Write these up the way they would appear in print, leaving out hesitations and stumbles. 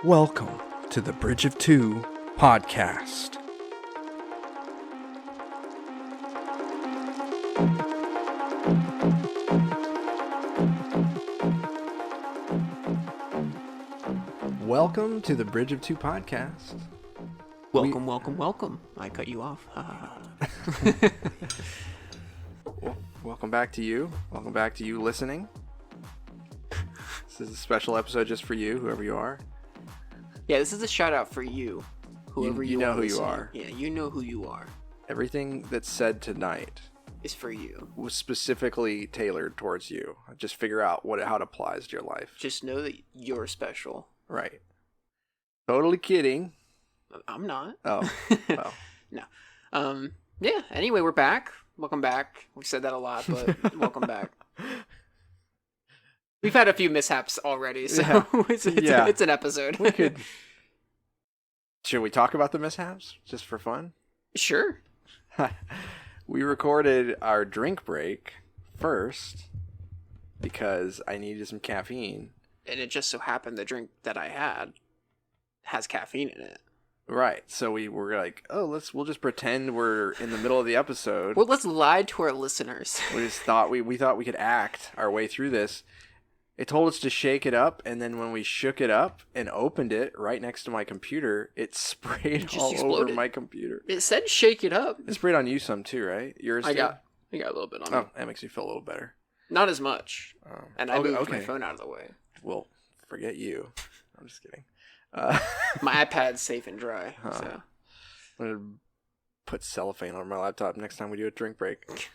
Welcome to the Bridge of Two podcast. Welcome to the Bridge of Two podcast. Welcome. I cut you off. Welcome back to you. Welcome back to you listening. This is a special episode just for you, whoever you are. Yeah, this is a shout out for you, whoever you know are who you listening. are. Yeah, you know who you are. Everything that's said tonight Is for you. was specifically tailored towards you. Just figure out how it applies to your life. Just know that you're special. Right. Totally kidding. I'm not. Oh, well. No. Yeah. Anyway, we're back. Welcome back. We've said that a lot, but welcome back. We've had a few mishaps already, so Yeah. it's an episode. We could. Should we talk about the mishaps just for fun? Sure. We recorded our drink break first because I needed some caffeine. And it just so happened the drink that I had has caffeine in it. Right. So we were like, oh, we'll just pretend we're in the middle of the episode. Well, let's lie to our listeners. We just thought we thought we could act our way through this. It told us to shake it up, and then when we shook it up and opened it right next to my computer, it sprayed just all exploded. over my computer. It said shake it up. It sprayed on you some too, right? Yours I too? got a little bit on me. Oh, that makes me feel a little better. Not as much. And I moved my okay. phone out of the way. Well, forget you. I'm just kidding. My iPad's safe and dry. So I'm gonna put cellophane on my laptop next time we do a drink break. next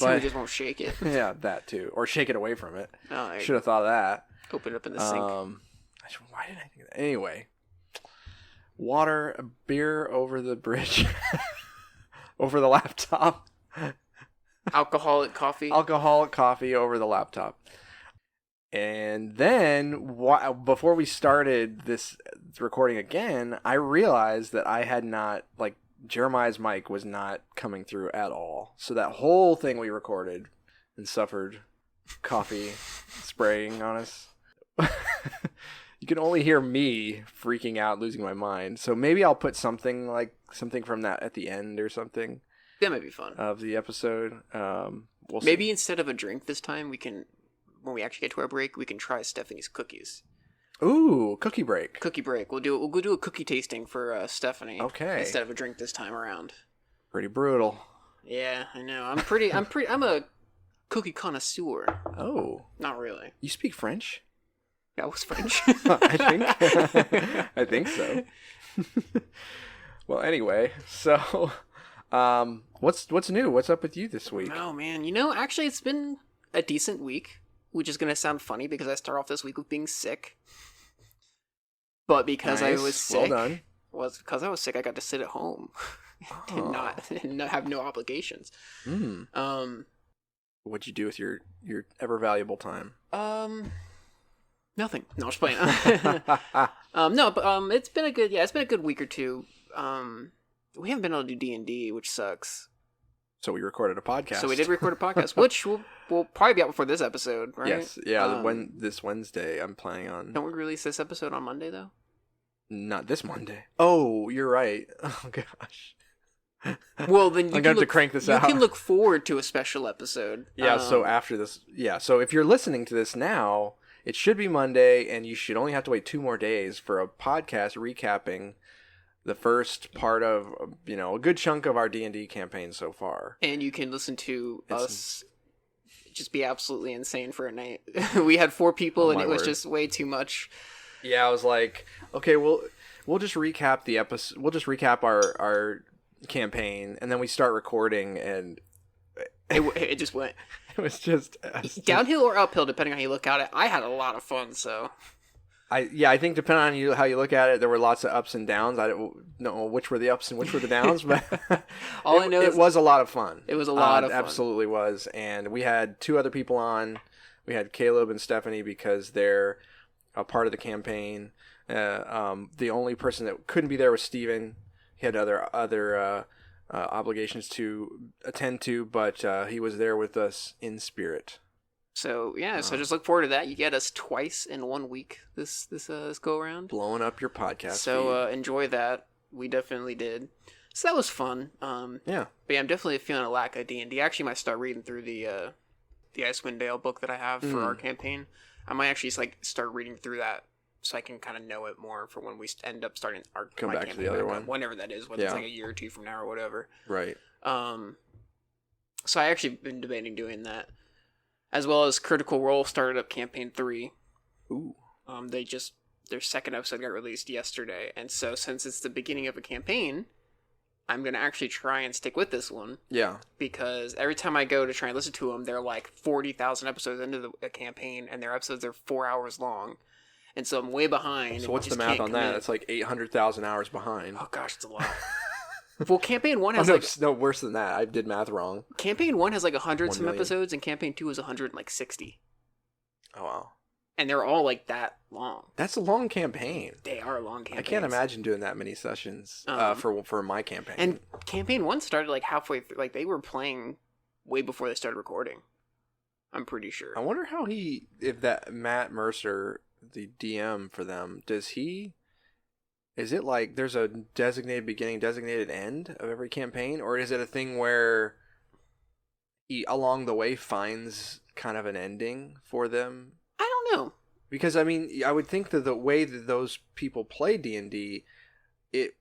time But we just won't shake it. yeah, that too, or shake it away from it. Oh, Should have thought of that. open it up in the sink. Why did I think of that? Anyway, beer over the bridge, over the laptop. Alcoholic coffee. Alcoholic coffee over the laptop. And then, before we started this recording again, I realized that I had not, Jeremiah's mic was not coming through at all. So that whole thing we recorded and suffered coffee spraying on us. You can only hear me freaking out, losing my mind. So maybe I'll put something from that at the end or something. That might be fun. Of the episode. We'll Maybe see. instead of a drink this time, when we actually get to our break, we can try Stephanie's cookies. Ooh, cookie break. Cookie break. We'll go do a cookie tasting for Stephanie. Okay. Instead of a drink this time around. Pretty brutal. Yeah, I know. I'm a cookie connoisseur. Oh. Not really. You speak French? That was French. I think so. Well, anyway, so what's new? What's up with you this week? Oh man, actually it's been a decent week, which is gonna sound funny because I start off this week with being sick. But because I was sick, I got to sit at home and not have no obligations. What'd you do with your ever valuable time? Nothing. No, I'm just playing. No, but it's been a good week or two. We haven't been able to do D&D, which sucks. So we recorded a podcast. So we did record a podcast, which will probably be out before this episode, right? Yes. Yeah. This Wednesday, I'm planning on. Don't we release this episode on Monday though? Not this Monday. Oh, you're right. Oh gosh. Well, then I'm going to crank this out. You can look forward to a special episode. Yeah. So after this, So if you're listening to this now, it should be Monday, and you should only have to wait 2 more days for a podcast recapping the first part of, a good chunk of our D&D campaign so far. And you can listen to us just be absolutely insane for a night. We had 4 people, and it was just way too much. Yeah, I was like, okay, we'll just recap the episode. We'll just recap our campaign, and then we start recording, and it just went. It was just downhill or uphill, depending on how you look at it. I had a lot of fun, so. I think depending on how you look at it, there were lots of ups and downs. I don't know which were the ups and which were the downs, but all I know it was a lot of fun. It was a lot of fun. It absolutely was, and we had 2 other people on. We had Caleb and Stephanie because they're a part of the campaign. The only person that couldn't be there was Steven. He had other obligations to attend to, but he was there with us in spirit. So yeah, so just look forward to that. You get us twice in 1 week this go around. Blowing up your podcast. So enjoy that. We definitely did. So that was fun. Yeah. But yeah, I'm definitely feeling a lack of D&D. I actually might start reading through the Icewind Dale book that I have for our campaign. I might actually just start reading through that so I can kind of know it more for when we end up starting our come back to the other one, whenever that is, whether it's like a year or two from now or whatever. Right. So I actually been debating doing that, as well as Critical Role started up campaign 3. Ooh. Their second episode got released yesterday, and so since it's the beginning of a campaign, I'm going to actually try and stick with this one. Yeah. Because every time I go to try and listen to them, they're like 40,000 episodes into the campaign, and their episodes are 4 hours long. And so I'm way behind. So what's the math on that? It's like 800,000 hours behind. Oh gosh, it's a lot. Well, campaign 1 has no, worse than that. I did math wrong. Campaign 1 has like 100 some episodes, and campaign 2 is 160. Oh wow. And they're all like that long. That's a long campaign. They are long campaigns. I can't imagine doing that many sessions for my campaign. And campaign 1 started like halfway through. Like they were playing way before they started recording. I'm pretty sure. I wonder how if that Matt Mercer, the DM for them, is it like there's a designated beginning, designated end of every campaign? Or is it a thing where he along the way finds kind of an ending for them? I don't know. Because, I mean, I would think that the way that those people play D&D, it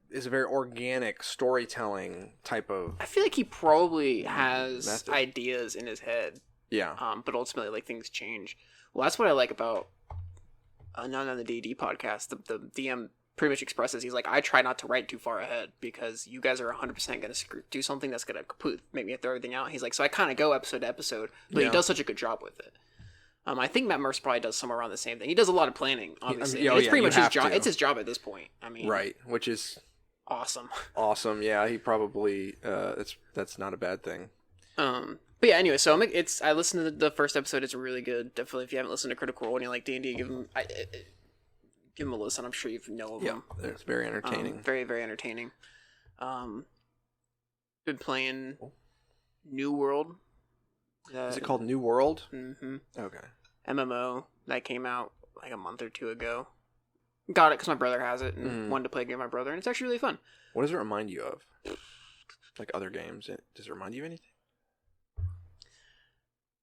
is a very organic storytelling type of... I feel like he probably has method. Ideas in his head. Yeah. But ultimately, like, things change. Well, that's what I like about... not on the D&D podcast. The DM pretty much expresses, he's like, I try not to write too far ahead because you guys are 100% going to do something that's going to make me throw everything out. He's like, so I kind of go episode to episode, but he does such a good job with it. I think Matt Mercer probably does somewhere around the same thing. He does a lot of planning, obviously. It's pretty much his job. It's his job at this point. I mean, right, which is awesome. Awesome, yeah. He probably that's not a bad thing. But yeah, anyway, so I listened to the first episode. It's really good. Definitely, if you haven't listened to Critical Role and you like D&D, give him a listen. I'm sure you know of them. Yeah, it's very entertaining. Very, very entertaining. Been playing New World. Is it called New World? Mm-hmm. Okay. MMO that came out like a month or two ago. Got it because my brother has it and wanted to play a game with my brother, and it's actually really fun. What does it remind you of? Like other games? Does it remind you of anything?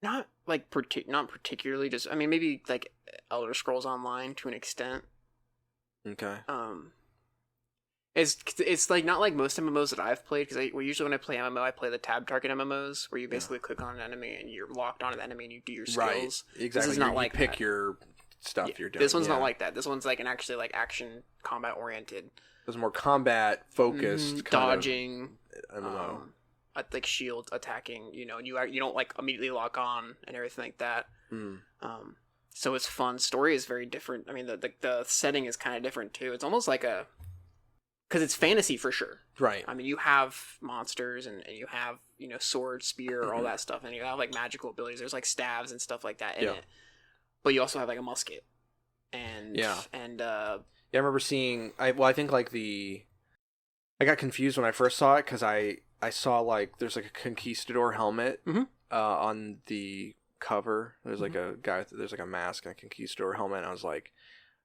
Not like not particularly. Just maybe like Elder Scrolls Online to an extent. Okay. It's like not like most MMOs that I've played, because usually when I play MMO, I play the tab target MMOs where you basically click on an enemy and you're locked onto the enemy and you do your skills. Right, exactly. This is not like pick that. Your stuff you're doing. This one's not like that. This one's like actually like action combat oriented. It's more combat focused, dodging, MMO. Like shield attacking. You don't like immediately lock on and everything like that. So it's fun. Story is very different. I mean, the setting is kind of different too. It's almost like because it's fantasy for sure. Right. I mean, you have monsters and you have, sword, spear, all that stuff. And you have like magical abilities. There's like staves and stuff like that in it. But you also have like a musket. And I remember seeing, I think like I got confused when I first saw it because I saw like there's like a conquistador helmet on the cover. There's like a guy, there's like a mask and a conquistador helmet. And I was like,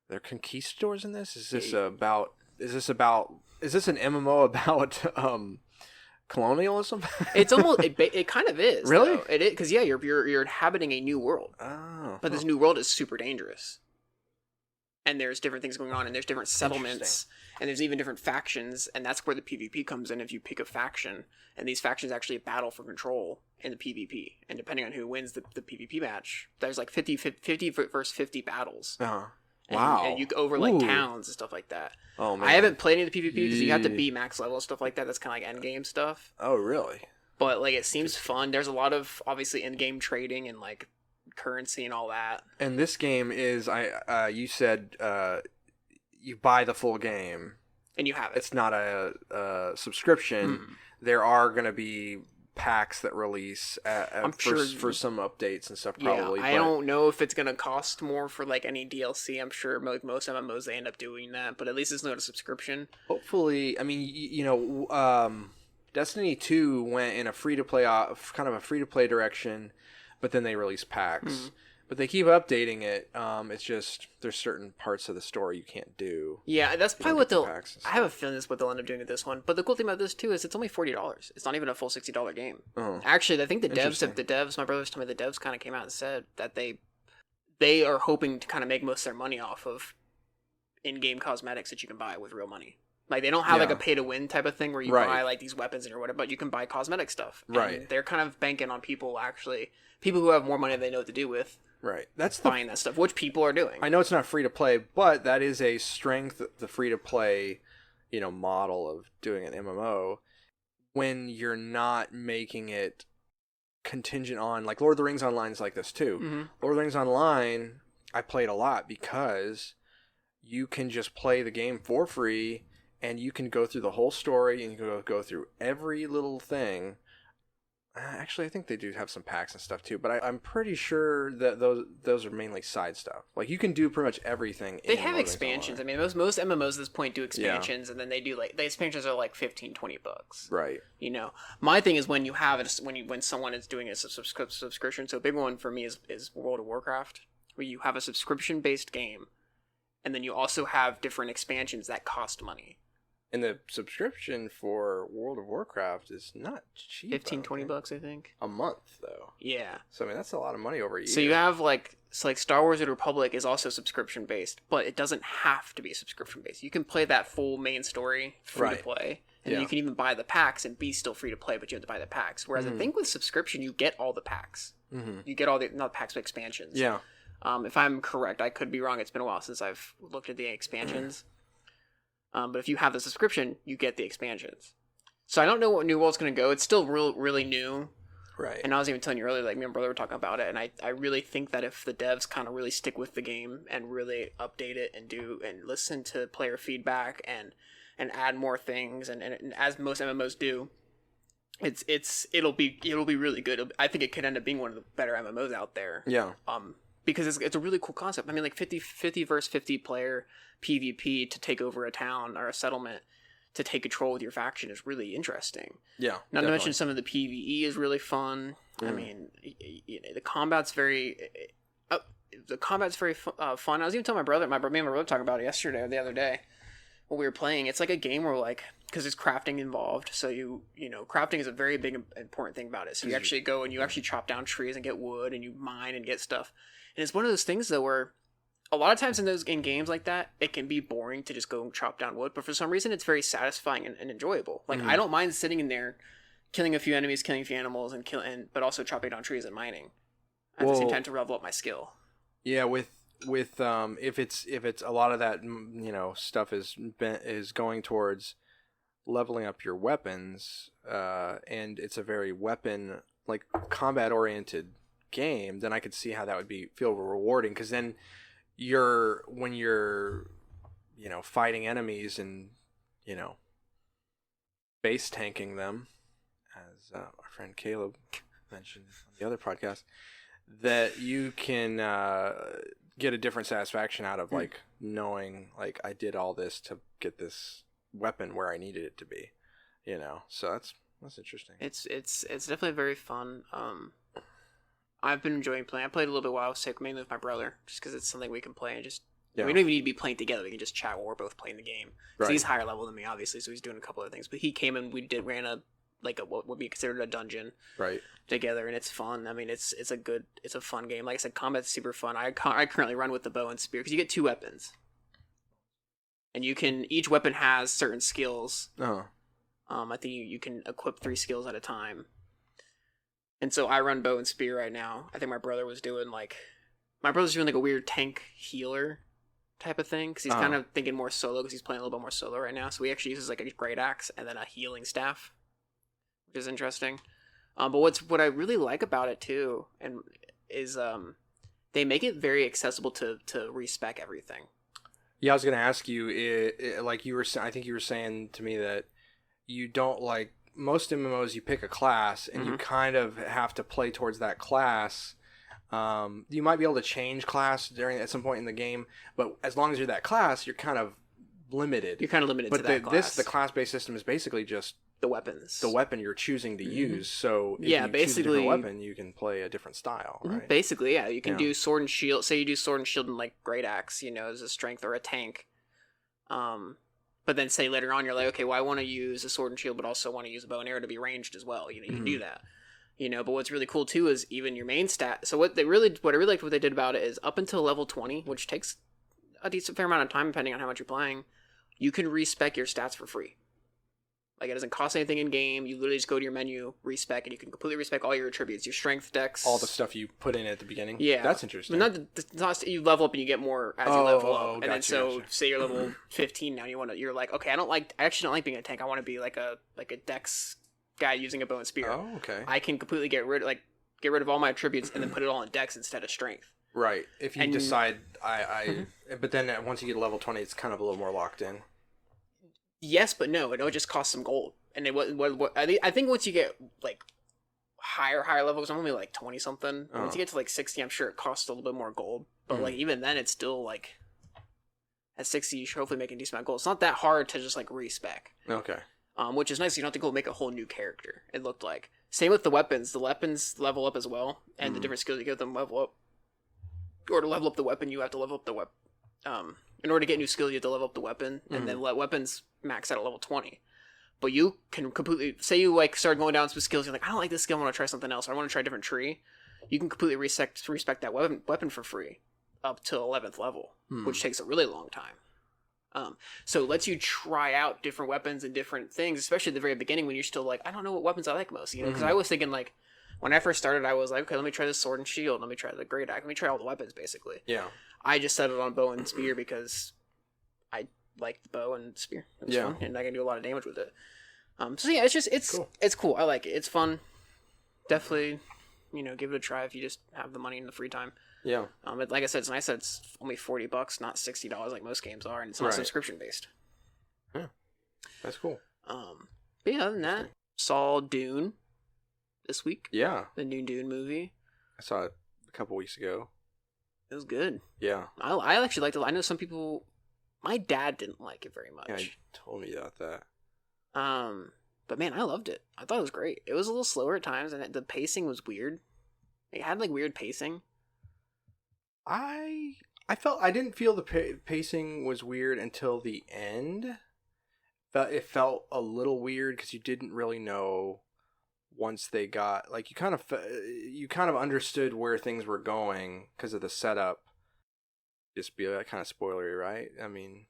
there are conquistadors in this? Is this an MMO about colonialism? It's almost it kind of is. Really? Though. It is, because you're inhabiting a new world. Oh. But this new world is super dangerous. And there's different things going on, and there's different settlements, and there's even different factions, and that's where the PvP comes in if you pick a faction. And these factions actually battle for control in the PvP. And depending on who wins the PvP match, there's like 50 versus 50 battles. Uh-huh. Wow. And you go over like towns and stuff like that. Oh man. I haven't played any of the PvP because you have to be max level and stuff like that. That's kind of like end game stuff. Oh really? But like it seems fun. There's a lot of obviously end game trading and like currency and all that. And this game is you said you buy the full game and you have it. It's not a subscription. There are going to be packs that release for some updates and stuff probably. I don't know if it's going to cost more for like any DLC. I'm sure like most MMOs they end up doing that, but at least it's not a subscription. Hopefully, I mean, Destiny 2 went in a free-to-play kind of a free-to-play direction. but then they release packs. But they keep updating it. It's just there's certain parts of the story you can't do. Yeah, that's probably what they'll. I have a feeling that's what they'll end up doing with this one. But the cool thing about this too is it's only $40. It's not even a full $60 game. Oh, actually, I think the devs. My brothers told me the devs kind of came out and said that they are hoping to kind of make most of their money off of in-game cosmetics that you can buy with real money. Like, they don't have like a pay-to-win type of thing where you buy like these weapons or whatever, but you can buy cosmetic stuff. And they're kind of banking on people who have more money than they know what to do with. Right. That's buying that stuff, which people are doing. I know it's not free to play, but that is a strength, the free to play, model of doing an MMO, when you're not making it contingent on, like Lord of the Rings Online is like this too. Mm-hmm. Lord of the Rings Online, I played a lot because you can just play the game for free and you can go through the whole story and you can go through every little thing. Actually, I think they do have some packs and stuff too, but I'm pretty sure that those are mainly side stuff. Like, you can do pretty much everything. They have expansions. I mean, most MMOs at this point do expansions, and then they do the expansions are like $15-$20. Right. My thing is when you have it, when someone is doing a subscription. So a big one for me is World of Warcraft, where you have a subscription based game, and then you also have different expansions that cost money. And the subscription for World of Warcraft is not cheap. $15-$20, I think. A month, though. Yeah. So, I mean, that's a lot of money over a year. So you have, like Star Wars: The Republic is also subscription-based, but it doesn't have to be subscription-based. You can play that full main story free to play. And you can even buy the packs and be still free to play, but you have to buy the packs. Whereas I think with subscription, you get all the packs. Mm-hmm. You get all the, not packs, but expansions. Yeah. If I'm correct, I could be wrong. It's been a while since I've looked at the expansions. But if you have the subscription, you get the expansions. So I don't know what New World's going to go. It's still really new. Right. And I was even telling you earlier, like, me and brother were talking about it, and I really think that if the devs kind of really stick with the game and really update it and listen to player feedback and add more things, and as most MMOs do, it'll be really good. I think it could end up being one of the better MMOs out there. Yeah. Because it's a really cool concept. I mean, like 50 versus 50 player PvP to take over a town or a settlement to take control with your faction is really interesting. Yeah. Not to mention some of the PvE is really fun. I mean, the combat's very fun. I was even telling me and my brother talking about it yesterday or the other day when we were playing. It's like a game where, like, because there's crafting involved, so crafting is a very big important thing about it. So you actually go and you actually chop down trees and get wood and you mine and get stuff. And it's one of those things, though, where a lot of times in games like that, it can be boring to just go and chop down wood, but for some reason it's very satisfying and enjoyable. Like, I don't mind sitting in there, killing a few enemies, killing a few animals, but also chopping down trees and mining at the same time to level up my skill. Yeah, with if it's a lot of that stuff is going towards leveling up your weapons, and it's a very weapon like combat oriented game, then I could see how that would feel rewarding, because then when you're fighting enemies and base tanking them, as our friend Caleb mentioned on the other podcast, that you can get a different satisfaction out of like knowing, like, I did all this to get this weapon where I needed it to be, so that's interesting. It's definitely very fun. I've been enjoying playing. I played a little bit while I was sick, mainly with my brother, just because it's something we can play and we don't even need to be playing together. We can just chat while we're both playing the game. Right. He's higher level than me, obviously, so he's doing a couple of things. But he came and we ran what would be considered a dungeon together, and it's fun. I mean, it's a fun game. Like I said, combat's super fun. I currently run with the bow and spear because you get 2 weapons, and each weapon has certain skills. I think you can equip 3 skills at a time. And so I run bow and spear right now. I think my brother's doing like a weird tank healer type of thing, because he's kind of thinking more solo, because he's playing a little bit more solo right now. So he actually uses like a great axe and then a healing staff, which is interesting. But what I really like about it too, and is they make it very accessible to respec everything. Yeah, I was gonna ask you, like you were, I think you were saying to me that you don't like. Most MMOs, you pick a class and you kind of have to play towards that class. You might be able to change class at some point in the game, but as long as you're that class, you're kind of limited. You're kind of limited to that class. The class-based system is basically just the weapons. The weapon you're choosing to use. So if you choose a different weapon, you can play a different style, right? Basically, yeah. You can do sword and shield. Say you do sword and shield and like great axe, as a strength or a tank. But then say later on you're like, okay, well I want to use a sword and shield, but also want to use a bow and arrow to be ranged as well. You can do that. But what's really cool too is even your main stat. So what I really liked what they did about it is up until level 20, which takes a decent fair amount of time depending on how much you're playing, you can respec your stats for free. Like, it doesn't cost anything in game. You literally just go to your menu, respec, and you can completely respec all your attributes, your strength, dex, all the stuff you put in at the beginning. Yeah, that's interesting. But not you level up and you get more as you level up. And then say you're level 15 now, you're like, okay, I actually don't like being a tank. I want to be like a dex guy using a bow and spear. Oh, okay. I can completely get rid of all my attributes and then put it all in dex instead of strength. Right. If you decide, but then once you get to level 20, it's kind of a little more locked in. Yes, but no. It just costs some gold, and I think once you get like higher levels, I'm only like 20 something. Once you get to like 60, I'm sure it costs a little bit more gold. But like even then, it's still like at 60, you should hopefully make a decent amount of gold. It's not that hard to just like respec. Okay. Which is nice. You don't have to go make a whole new character. It looked like same with the weapons. The weapons level up as well, and the different skills you give them level up. Or to level up the weapon, you have to level up the weapon. In order to get new skill, you have to level up the weapon, and then let weapons max out at level 20. But you can completely say you like start going down some skills. You're like, I don't like this skill. I want to try something else. Or I want to try a different tree. You can completely respec that weapon for free up to 11th level, which takes a really long time. So it lets you try out different weapons and different things, especially at the very beginning when you're still like, I don't know what weapons I like most. Because I was thinking like, when I first started, I was like, okay, let me try the sword and shield. Let me try the great axe. Let me try all the weapons, basically. Yeah. I just settled on bow and spear because I like the bow and spear. It was fun, and I can do a lot of damage with it. So yeah, it's cool. I like it. It's fun. Definitely, give it a try if you just have the money and the free time. Yeah. Like I said, it's nice that it's only $40, not $60 like most games are, and it's not subscription based. Yeah. That's cool. But yeah, other than that, saw Dune this week. Yeah. The new Dune movie. I saw it a couple weeks ago. It was good. Yeah. I actually liked it. I know some people. My dad didn't like it very much. Yeah, he told me about that. But man, I loved it. I thought it was great. It was a little slower at times, and the pacing was weird. It had like weird pacing. I didn't feel the pacing was weird until the end. It felt a little weird because you didn't really know once they got like you kind of understood where things were going because of the setup. Just be kind of spoilery, right? I mean,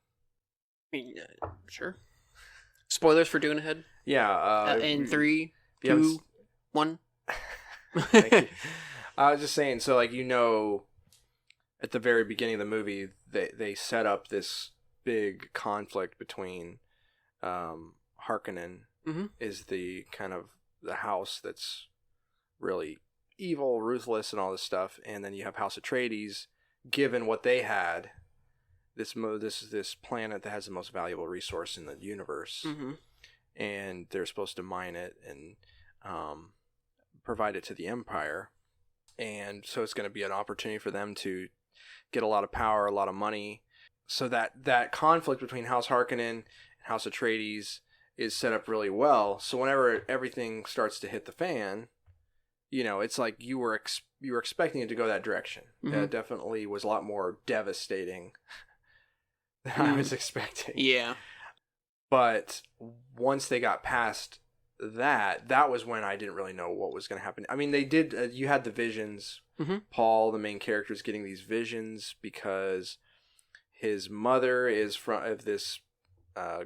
sure. Spoilers for Dune ahead. Yeah. In 3, 2, 1. Thank you. I was just saying. So, like, at the very beginning of the movie, they set up this big conflict between Harkonnen is the kind of the house that's really evil, ruthless, and all this stuff, and then you have House Atreides. Given what they had, this planet that has the most valuable resource in the universe, and they're supposed to mine it and provide it to the Empire, and so it's going to be an opportunity for them to get a lot of power, a lot of money. So that conflict between House Harkonnen and House Atreides is set up really well. So whenever everything starts to hit the fan, it's like you were expecting it to go that direction. That definitely was a lot more devastating than I was expecting. Yeah. But once they got past that was when I didn't really know what was going to happen. I mean, they did. You had the visions. Paul, the main character, is getting these visions because his mother is from this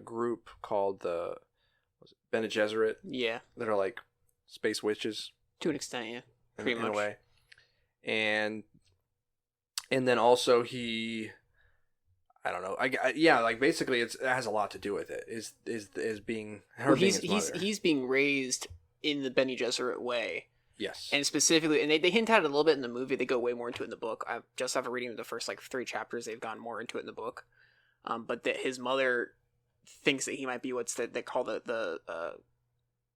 group called the Bene Gesserit. Yeah. That are like space witches. To an extent, yeah. Pretty much. In a way. And then also I don't know. Like basically it has a lot to do with it. Is being her being his mother. He's being raised in the Bene Gesserit way. Yes. And specifically, and they hint at it a little bit in the movie. They go way more into it in the book. I just after reading the first like 3 chapters, they've gone more into it in the book. But that his mother thinks that he might be they call the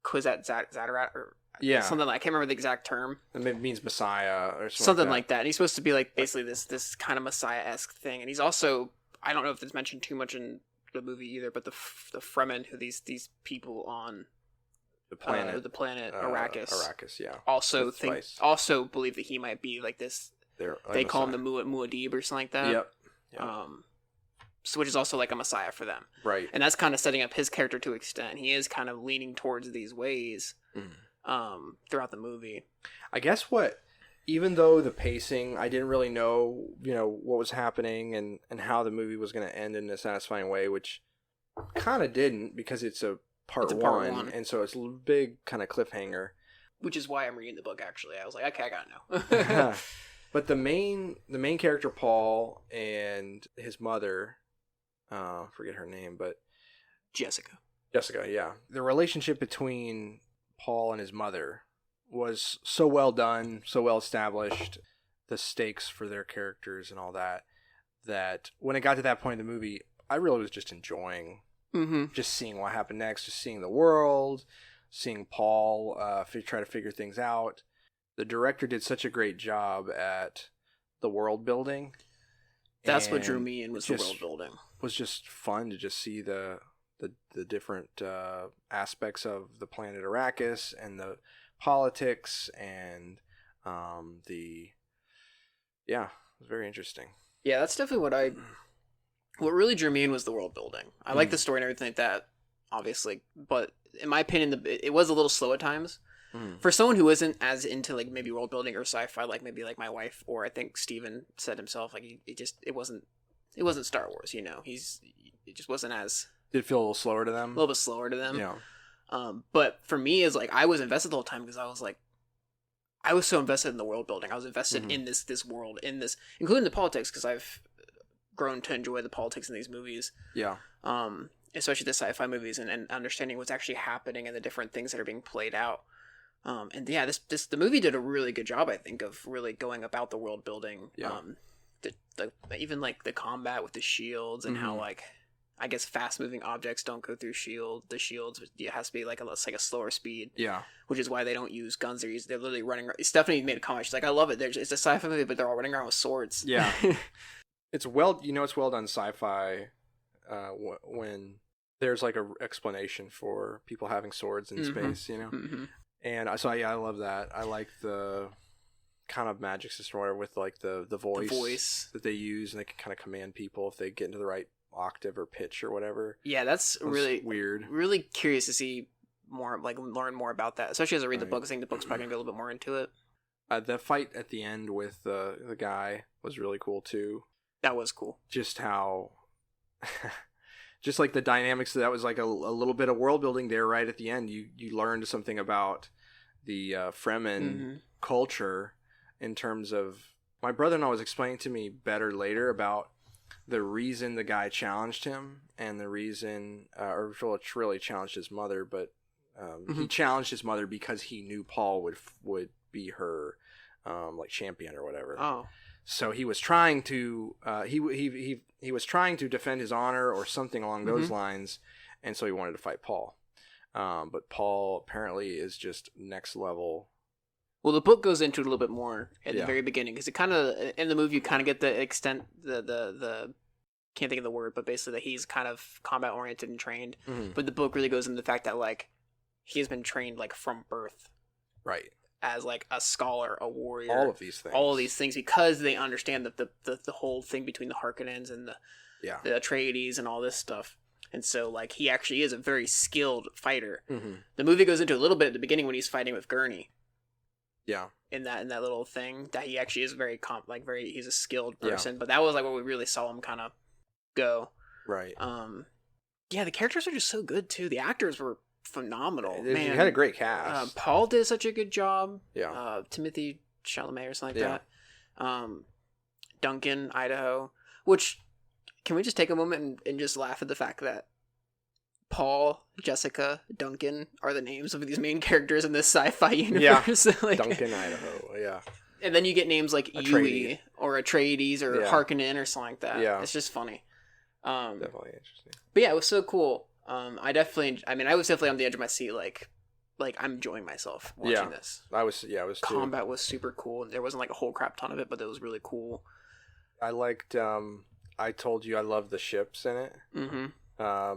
Kwisatz Haderach or something like, I can't remember the exact term. It means Messiah or something like that. And he's supposed to be like basically this kind of Messiah-esque thing. And he's also, I don't know if it's mentioned too much in the movie either, but the Fremen, who these people on the planet Arrakis. Arrakis, yeah. Also believe that he might be like this. They call him the Muad'Dib or something like that. Yep. So which is also like a messiah for them, right? And that's kind of setting up his character to an extent. He is kind of leaning towards these ways throughout the movie. I guess even though the pacing, I didn't really know, what was happening and how the movie was going to end in a satisfying way, which kind of didn't, because it's a part one, and so it's a big kind of cliffhanger. Which is why I'm reading the book. Actually, I was like, okay, I gotta know. But the main character, Paul, and his mother, forget her name, but Jessica, yeah, the relationship between Paul and his mother was so well done, so well established, the stakes for their characters and all that when it got to that point in the movie, I really was just enjoying just seeing what happened next, just seeing the world, seeing Paul try to figure things out. The director did such a great job at the world building. That's what drew me in, was the world building. It was just fun to just see the different aspects of the planet Arrakis and the politics and it was very interesting. Yeah, that's definitely what really drew me in, was the world building. I like the story and everything like that, obviously, but in my opinion, it was a little slow at times. For someone who isn't as into like maybe world building or sci-fi, like maybe like my wife, or I think Steven said himself, like it wasn't Star Wars, it just wasn't as. Did it feel a little slower to them? A little bit slower to them. Yeah. But for me, is like I was invested the whole time, because I was so invested in the world building. I was invested in this world, in this, including the politics, because I've grown to enjoy the politics in these movies. Yeah. Especially the sci-fi movies, and understanding what's actually happening and the different things that are being played out. And yeah, the movie did a really good job, I think, of really going about the world building. Yeah. Even like the combat with the shields, and how like, I guess fast moving objects don't go through the shields. It has to be like a slower speed. Yeah. Which is why they don't use guns. They're literally running. Stephanie made a comment. She's like, I love it. It's a sci-fi movie, but they're all running around with swords. Yeah. It's well done sci-fi when there's like a explanation for people having swords in space, And I love that. I like the kind of magic system with like the voice that they use, and they can kind of command people if they get into the right octave or pitch or whatever. Yeah, that's really weird. Really curious to see more, like learn more about that, especially as I read the book. I think the book's probably gonna go a little bit more into it. The fight at the end with the guy was really cool too. That was cool. Just how, just like the dynamics, that was like a little bit of world building there right at the end. You learned something about the Fremen culture, in terms of, my brother-in-law was explaining to me better later about the reason the guy challenged him, and the reason, really challenged his mother, but he challenged his mother because he knew Paul would be her like champion or whatever. Oh. So he was trying to he was trying to defend his honor or something along those lines, and so he wanted to fight Paul. But Paul apparently is just next level. Well, the book goes into it a little bit more at the very beginning, because it kind of, in the movie, you kind of get the extent, the can't think of the word, but basically that he's kind of combat oriented and trained. But the book really goes into the fact that like he has been trained like from birth, right? As like a scholar, a warrior, all of these things, because they understand that the whole thing between the Harkonnens and the Atreides and all this stuff. And so like he actually is a very skilled fighter. The movie goes into a little bit at the beginning when he's fighting with Gurney. Yeah. In that little thing, that he actually is he's a skilled person. But that was like what we really saw him kind of go. Right. Yeah, the characters are just so good too. The actors were phenomenal. Man, you had a great cast. Paul did such a good job. Yeah. Timothy Chalamet or something like that. Duncan, Idaho. Which, can we just take a moment and just laugh at the fact that Paul, Jessica, Duncan are the names of these main characters in this sci-fi universe? Yeah. Like, Duncan, Idaho. Yeah. And then you get names like Yui or Atreides or Harkonnen or something like that. Yeah. It's just funny. Definitely interesting. But yeah, it was so cool. I was definitely on the edge of my seat, like I'm enjoying myself watching this. I was too. Combat was super cool. There wasn't like a whole crap ton of it, but it was really cool. I liked, I told you I love the ships in it.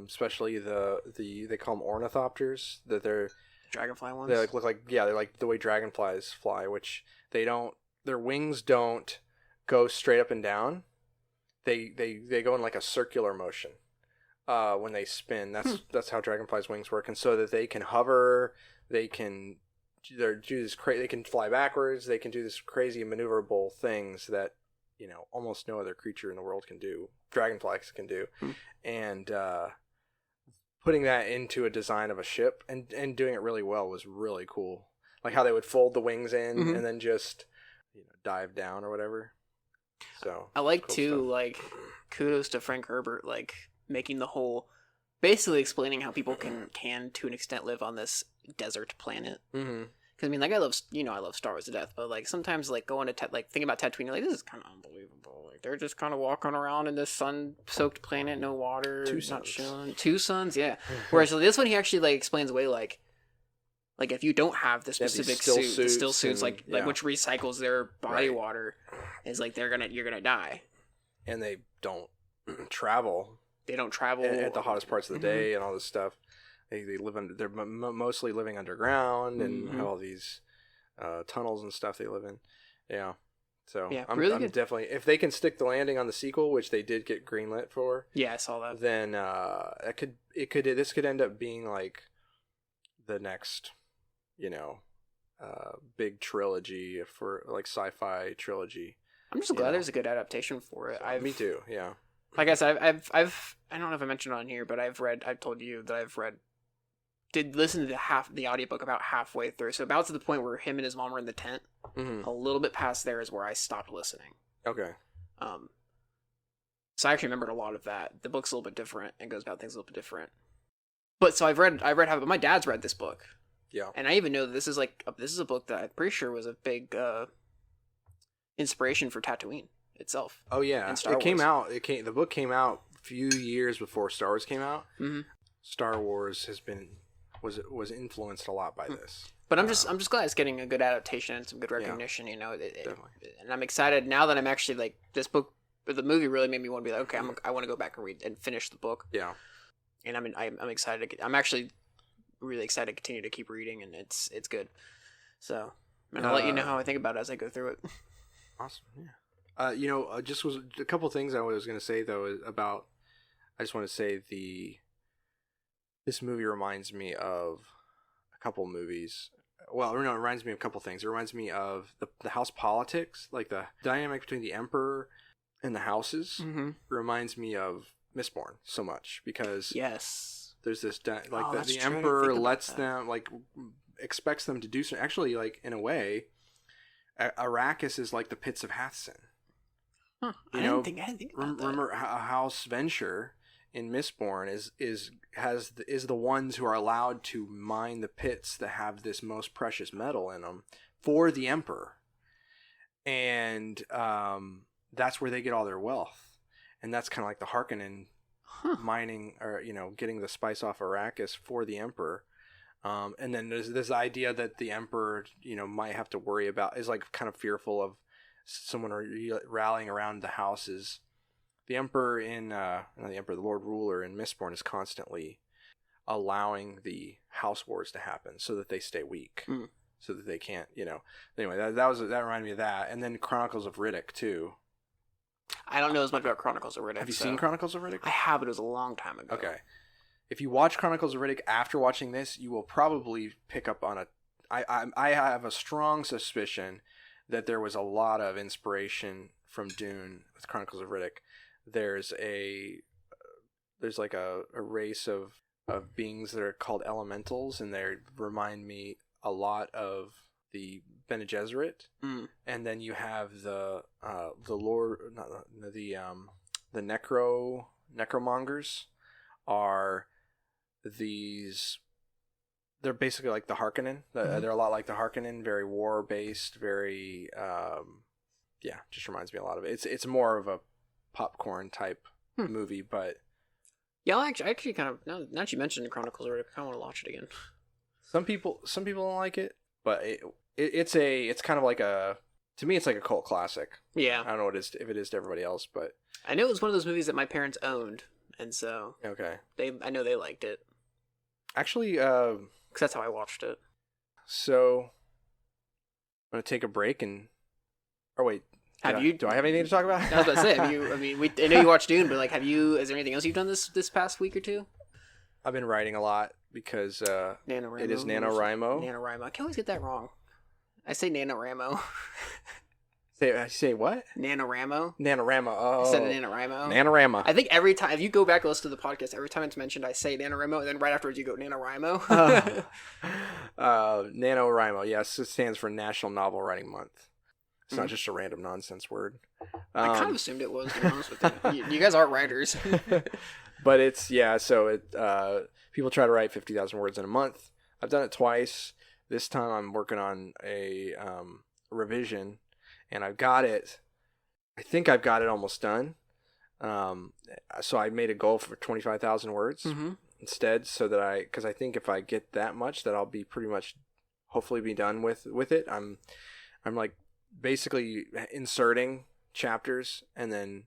Especially they call them ornithopters, that they're dragonfly ones. They look like they're like the way dragonflies fly, which their wings don't go straight up and down. They go in like a circular motion when they spin. That's how dragonflies' wings work, and so that they can hover, they can they can fly backwards, they can do this crazy maneuverable things that almost no other creature in the world can do. Dragonflies can do, and putting that into a design of a ship and doing it really well was really cool. Like how they would fold the wings in and then just dive down or whatever. So I like cool too, stuff. Like kudos to Frank Herbert, like making the whole, basically explaining how people can to an extent live on this desert planet. Mm-hmm. Because I mean, like I love Star Wars to death, but like sometimes like going to thinking about Tatooine, you're like, this is kind of unbelievable. Like they're just kind of walking around in this sun-soaked planet, no water, not chilling. 2 suns, yeah. Whereas this one, he actually like explains away like if you don't have the specific suit, the still suits, like which recycles their body water, is like you're gonna die. And they don't travel. They don't travel at the hottest parts of the day and all this stuff. They live under. They're mostly living underground and have all these tunnels and stuff they live in. Yeah. So I'm definitely, if they can stick the landing on the sequel, which they did get greenlit for. Yeah, I saw that. Then this could end up being like the next, big trilogy for like sci-fi trilogy. I'm just glad there's a good adaptation for it. Me too. Yeah. Like I said, I've I don't know if I mentioned it on here, but I've told you that did listen to the audiobook about halfway through. So about to the point where him and his mom were in the tent. Mm-hmm. A little bit past there is where I stopped listening. Okay. So I actually remembered a lot of that. The book's a little bit different and goes about things a little bit different. But so I've read half, but my dad's read this book. Yeah. And I even know that this is a book that I'm pretty sure was a big inspiration for Tatooine itself. Oh yeah. The book came out a few years before Star Wars came out. Mm-hmm. Star Wars was influenced a lot by this. But I'm just glad it's getting a good adaptation and some good recognition. Definitely. And I'm excited now that I'm actually like this book. The movie really made me want to be like, okay, I want to go back and read and finish the book. Yeah. And I'm excited. I'm actually really excited to continue to keep reading, and it's good. So I'll let you know how I think about it as I go through it. Awesome. Yeah. Just was a couple things I was going to say though about. I just want to say this movie reminds me of a couple movies. Well, no, it reminds me of a couple things. It reminds me of the house politics, like the dynamic between the Emperor and the houses. Mm-hmm. Reminds me of Mistborn so much because there's this the Emperor lets them expects them to do something. Actually, like in a way, Arrakis is like the pits of Hathsin. Huh. I didn't think about that. Remember House Venture in Mistborn is the ones who are allowed to mine the pits that have this most precious metal in them for the Emperor, and that's where they get all their wealth, and that's kind of like the Harkonnen mining or getting the spice off Arrakis for the Emperor, and then there's this idea that the Emperor might have to worry about is like kind of fearful of someone rallying around the houses. The Emperor the Lord Ruler in Mistborn is constantly allowing the house wars to happen so that they stay weak, so that they can't, Anyway, that reminded me of that, and then Chronicles of Riddick too. I don't know as much about Chronicles of Riddick. Have you seen Chronicles of Riddick? I have, but it was a long time ago. Okay, if you watch Chronicles of Riddick after watching this, you will probably pick up on I have a strong suspicion that there was a lot of inspiration from Dune with Chronicles of Riddick. There's like a race of beings that are called elementals, and they remind me a lot of the Bene Gesserit. And then you have the necromongers are these. They're basically like the Harkonnen. They're a lot like the Harkonnen, very war based, very just reminds me a lot of it. It's more of a popcorn type movie, but I actually kind of now that you mentioned the Chronicles already, I kind of want to watch it again. Some people don't like it, but it's kind of like to me it's like a cult classic. Yeah, I don't know if it is to everybody else, but I know it was one of those movies that my parents owned, and so okay, I know they liked it. Actually, Because that's how I watched it. So, I'm going to take a break and... Oh, wait. Do I have anything to talk about? I was about to say, I know you watched Dune, but, like, is there anything else you've done this past week or two? I've been writing a lot because NaNoWriMo. It is NaNoWriMo. NaNoWriMo. I can always get that wrong. I say NaNoWriMo. Say what? NaNoWriMo. NaNoWriMo. Oh. I said NaNoWriMo. NaNoWriMo. I think every time, if you go back and listen to the podcast, every time it's mentioned, I say NaNoWriMo, and then right afterwards you go NaNoWriMo. NaNoWriMo. Yes, it stands for National Novel Writing Month. It's not just a random nonsense word. I kind of assumed it was, to be honest with you. You guys are writers. But it's, so people try to write 50,000 words in a month. I've done it twice. This time I'm working on a revision, and I've got it. I think I've got it almost done. So I made a goal for 25,000 words instead, so that because I think if I get that much, that I'll be pretty much, hopefully be done with it. I'm like basically inserting chapters and then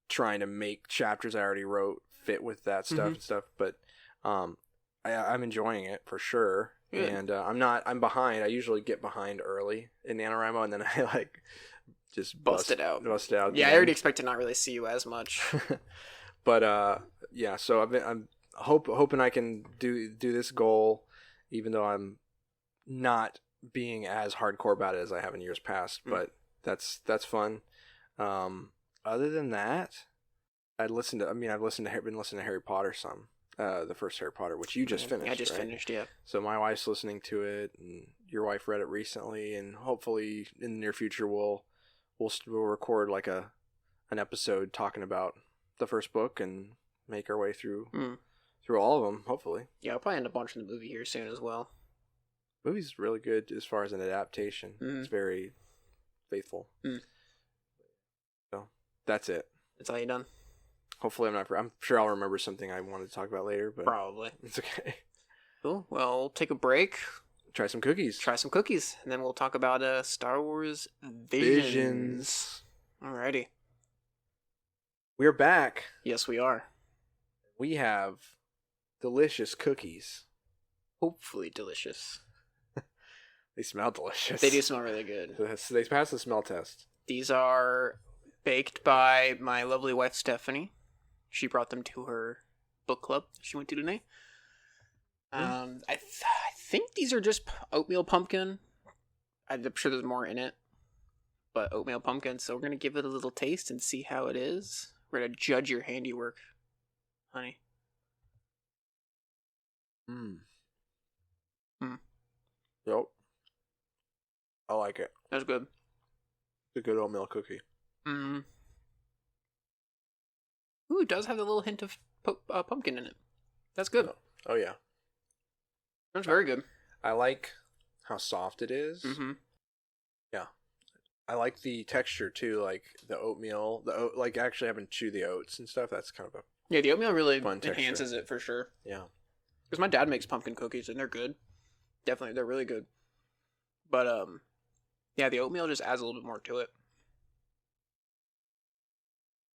trying to make chapters I already wrote fit with that stuff and stuff. But I'm enjoying it for sure. Good. And I'm behind. I usually get behind early in NaNoWriMo, and then I just bust it out. Yeah, I already expect to not really see you as much. But so I'm hoping I can do this goal, even though I'm not being as hardcore about it as I have in years past. But that's fun. Other than that, I've been listening to Harry Potter some. The first Harry Potter, which you just finished. I just finished, yeah. So my wife's listening to it, and your wife read it recently, and hopefully in the near future we'll record like an episode talking about the first book and make our way through all of them. Hopefully, yeah. I'll probably end up watching the movie here soon as well. The movie's really good as far as an adaptation. It's very faithful. So that's it. That's all you done. Hopefully I'm sure I'll remember something I wanted to talk about later, but probably. It's okay. Cool. Well, we'll take a break. Try some cookies. And then we'll talk about Star Wars Visions. Alrighty. We're back. Yes, we are. We have delicious cookies. Hopefully delicious. They smell delicious. They do smell really good. They pass the smell test. These are baked by my lovely wife, Stephanie. She brought them to her book club she went to today. I think these are just oatmeal pumpkin. I'm sure there's more in it, but oatmeal pumpkin. So we're going to give it a little taste and see how it is. We're going to judge your handiwork, honey. Yep. I like it. That's good. It's a good oatmeal cookie. Ooh, it does have a little hint of pumpkin in it. That's good. Oh yeah. That's very good. I like how soft it is. Yeah. I like the texture too, like the oatmeal, like actually having to chew the oats and stuff. That's kind of the oatmeal really enhances it for sure. Yeah. Because my dad makes pumpkin cookies and they're good. Definitely, they're really good. But the oatmeal just adds a little bit more to it.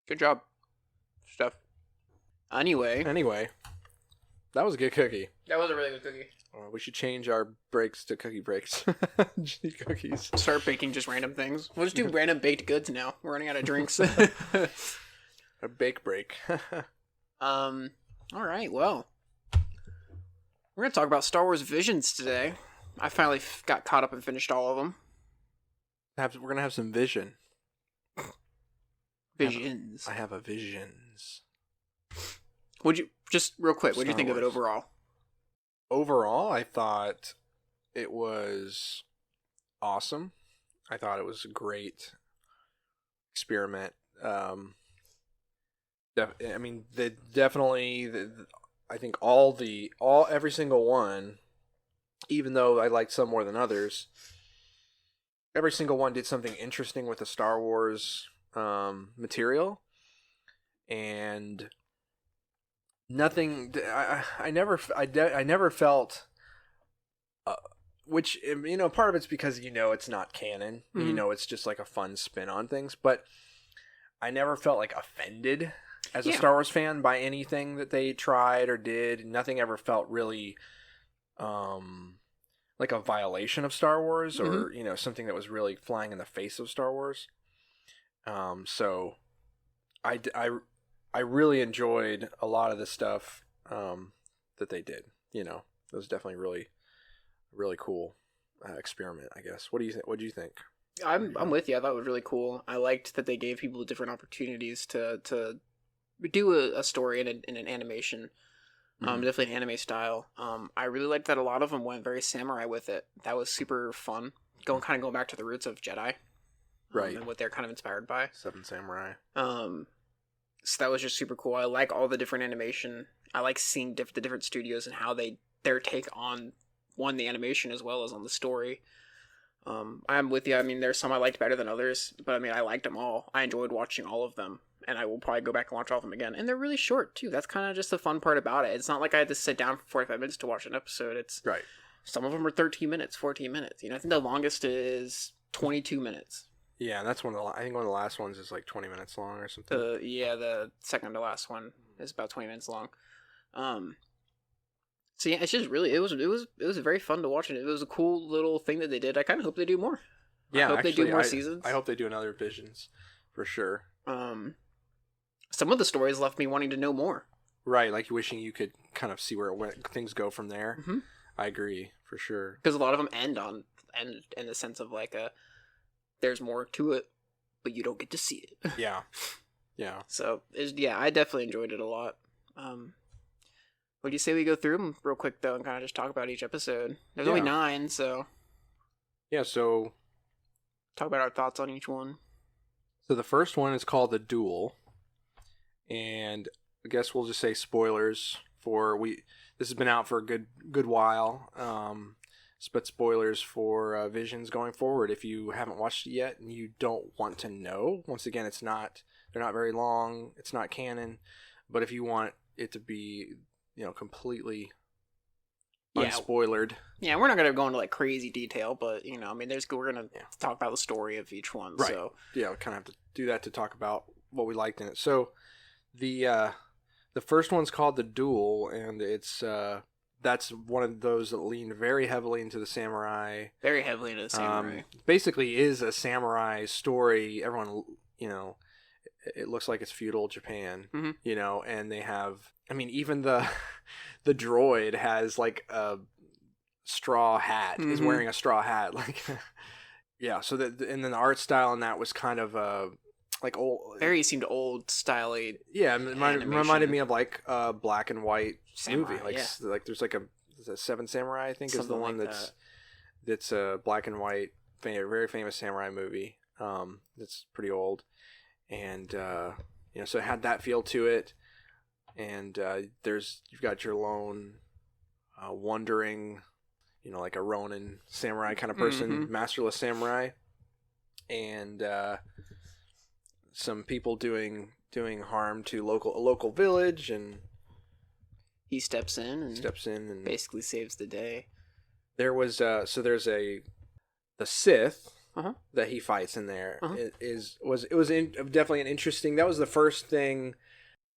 Good job, Steph. Anyway, that was a good cookie. That was a really good cookie. We should change our breaks to cookie breaks. Cookies. Start baking just random things. We'll just do random baked goods now. We're running out of drinks. A bake break. All right. Well, we're gonna talk about Star Wars Visions today. I finally got caught up and finished all of them. We're gonna have some vision. Visions. I have a visions. Just real quick, what did you think of it overall? Overall, I thought it was awesome. I thought it was a great experiment. I think every single one, even though I liked some more than others, every single one did something interesting with the Star Wars material, and nothing. I never felt, which part of it's because it's not canon. It's just like a fun spin on things, but I never felt like offended as a Star Wars fan by anything that they tried or did. Nothing ever felt really like a violation of Star Wars, or something that was really flying in the face of Star Wars. So I really enjoyed a lot of the stuff that they did. It was definitely really cool experiment, I guess. What do you think? What do you think? I'm with you. I thought it was really cool. I liked that they gave people different opportunities to do a story in an animation. Definitely an anime style. I really liked that a lot of them went very samurai with it. That was super fun. Going back to the roots of Jedi, right, and what they're kind of inspired by. Seven Samurai. So that was just super cool. I like all the different animation. I like seeing the different studios and how their take on the animation as well as on the story. I'm with you. I mean, there's some I liked better than others, but I mean, I liked them all. I enjoyed watching all of them. And I will probably go back and watch all of them again. And they're really short, too. That's kind of just the fun part about it. It's not like I had to sit down for 45 minutes to watch an episode. It's right. Some of them are 13 minutes, 14 minutes. I think the longest is 22 minutes. Yeah, and that's I think one of the last ones is like 20 minutes long or something. Yeah, the second to last one is about 20 minutes long. So yeah, it's just really, it was very fun to watch. And it was a cool little thing that they did. I kind of hope they do more. Yeah, I hope they do more seasons. I hope they do another Visions, for sure. Some of the stories left me wanting to know more. Right, like wishing you could kind of see where things go from there. Mm-hmm. I agree, for sure. Because a lot of them end in the sense of like there's more to it, but you don't get to see it. Yeah. So, I definitely enjoyed it a lot. What do you say we go through them real quick, though, and kind of just talk about each episode? There's only 9, so... Yeah, so... Talk about our thoughts on each one. So the first one is called The Duel. And I guess we'll just say spoilers this has been out for a good while. But spoilers for Visions going forward. If you haven't watched it yet and you don't want to know, once again, they're not very long. It's not canon. But if you want it to be, completely unspoilered. Yeah, we're not going to go into like crazy detail, but we're going to talk about the story of each one. Right. So yeah, we kind of have to do that to talk about what we liked in it. So the first one's called The Duel, and it's that's one of those that lean very heavily into the samurai. Very heavily into the samurai. Basically is a samurai story. Everyone, it looks like it's feudal Japan, mm-hmm. And they have, even the droid has like a straw hat, mm-hmm. is wearing a straw hat. Like, yeah. So and then the art style in that was kind of, like old, very seemed old style. Yeah, it reminded me of like a black and white samurai, movie. Like there's like a Seven Samurai, I think, something is the one like that's a black and white, very famous samurai movie. That's pretty old, and so it had that feel to it. And you've got your lone, wandering, like a Ronin samurai kind of person, mm-hmm. masterless samurai, and some people doing harm to a local village, and he steps in and basically saves the day. There was there's the Sith uh-huh. that he fights in there. Uh-huh. It was definitely an interesting. That was the first thing.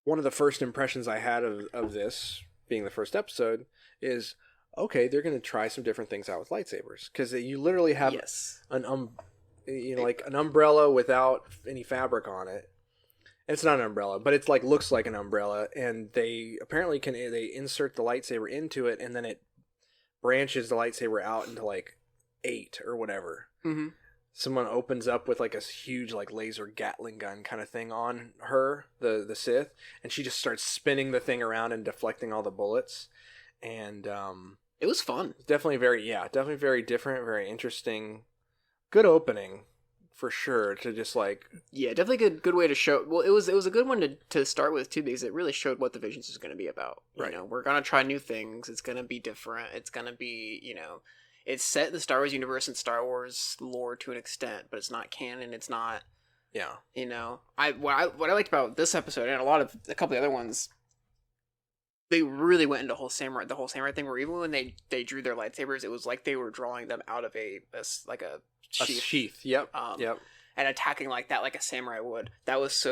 One of the first impressions I had of this being the first episode is, okay, they're going to try some different things out with lightsabers, because you literally have like an umbrella without any fabric on it. It's not an umbrella, but it's like looks like an umbrella, and they apparently they insert the lightsaber into it, and then it branches the lightsaber out into like 8 or whatever. Mm-hmm. Someone opens up with like a huge like laser Gatling gun kind of thing on her, the Sith, and she just starts spinning the thing around and deflecting all the bullets. And it was fun. Definitely very different, very interesting. Good opening for sure, to just like definitely good way to show. Well, it was a good one to start with too, because it really showed what the Visions is going to be about. Right. We're gonna try new things. It's gonna be different. It's gonna be it's set in the Star Wars universe and Star Wars lore to an extent, but it's not canon. It's not. Yeah. What I liked about this episode and a couple of the other ones, they really went into the whole samurai thing, where even when they drew their lightsabers, it was like they were drawing them out of a sheath. Yep. Yep. And attacking like that, like a samurai would. That just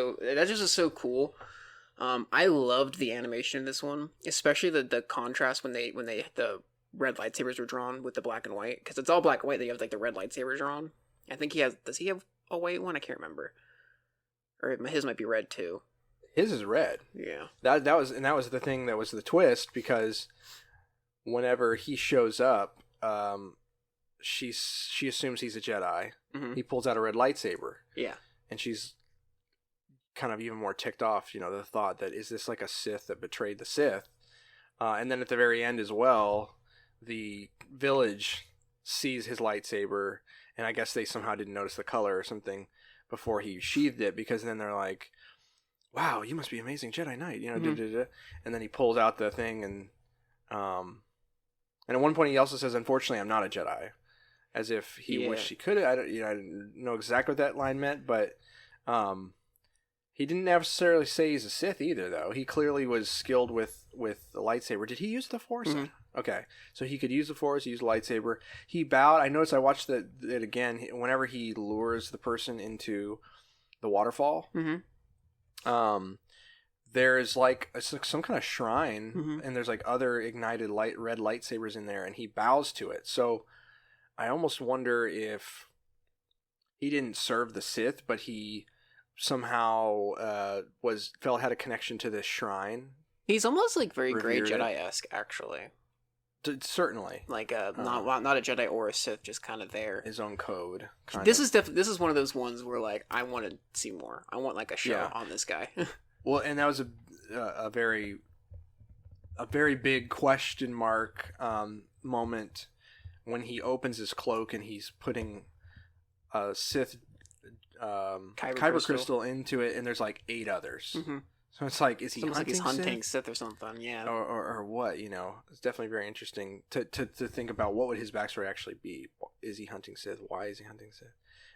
is so cool. I loved the animation in this one, especially the contrast when they red lightsabers were drawn with the black and white, because it's all black and white. They have like the red lightsabers drawn. I think does he have a white one? I can't remember. Or his might be red too. His is red. Yeah. That was the thing that was the twist, because whenever he shows up, she assumes he's a Jedi. Mm-hmm. He pulls out a red lightsaber. Yeah. And she's kind of even more ticked off, the thought that, is this like a Sith that betrayed the Sith? And then at the very end as well, the village sees his lightsaber, and I guess they somehow didn't notice the color or something before he sheathed it, because then they're like, wow, you must be amazing Jedi Knight, Mm-hmm. And then he pulls out the thing, and at one point he also says, unfortunately, I'm not a Jedi, as if he wished he could. I didn't know exactly what that line meant, but he didn't necessarily say he's a Sith either, though. He clearly was skilled with the lightsaber. Did he use the Force? Mm-hmm. Okay, so he could use the Force, use the lightsaber. He bowed. I noticed, I watched it again, whenever he lures the person into the waterfall. Mm-hmm. There's like some kind of shrine, mm-hmm. and there's like other ignited red lightsabers in there, and he bows to it. So I almost wonder if he didn't serve the Sith, but he somehow had a connection to this shrine. He's almost like very Grey Jedi-esque, actually. Certainly, like not a Jedi or a Sith, just kind of there. His own code. This is one of those ones where like I want to see more. I want like a show on this guy. Well, and that was a very big question mark moment when he opens his cloak and he's putting a Sith Kyber crystal into it, and there's like 8 others. Mm-hmm. So it's like, is he hunting, like he's hunting Sith or something? Yeah, or what? It's definitely very interesting to think about what would his backstory actually be. Is he hunting Sith? Why is he hunting Sith?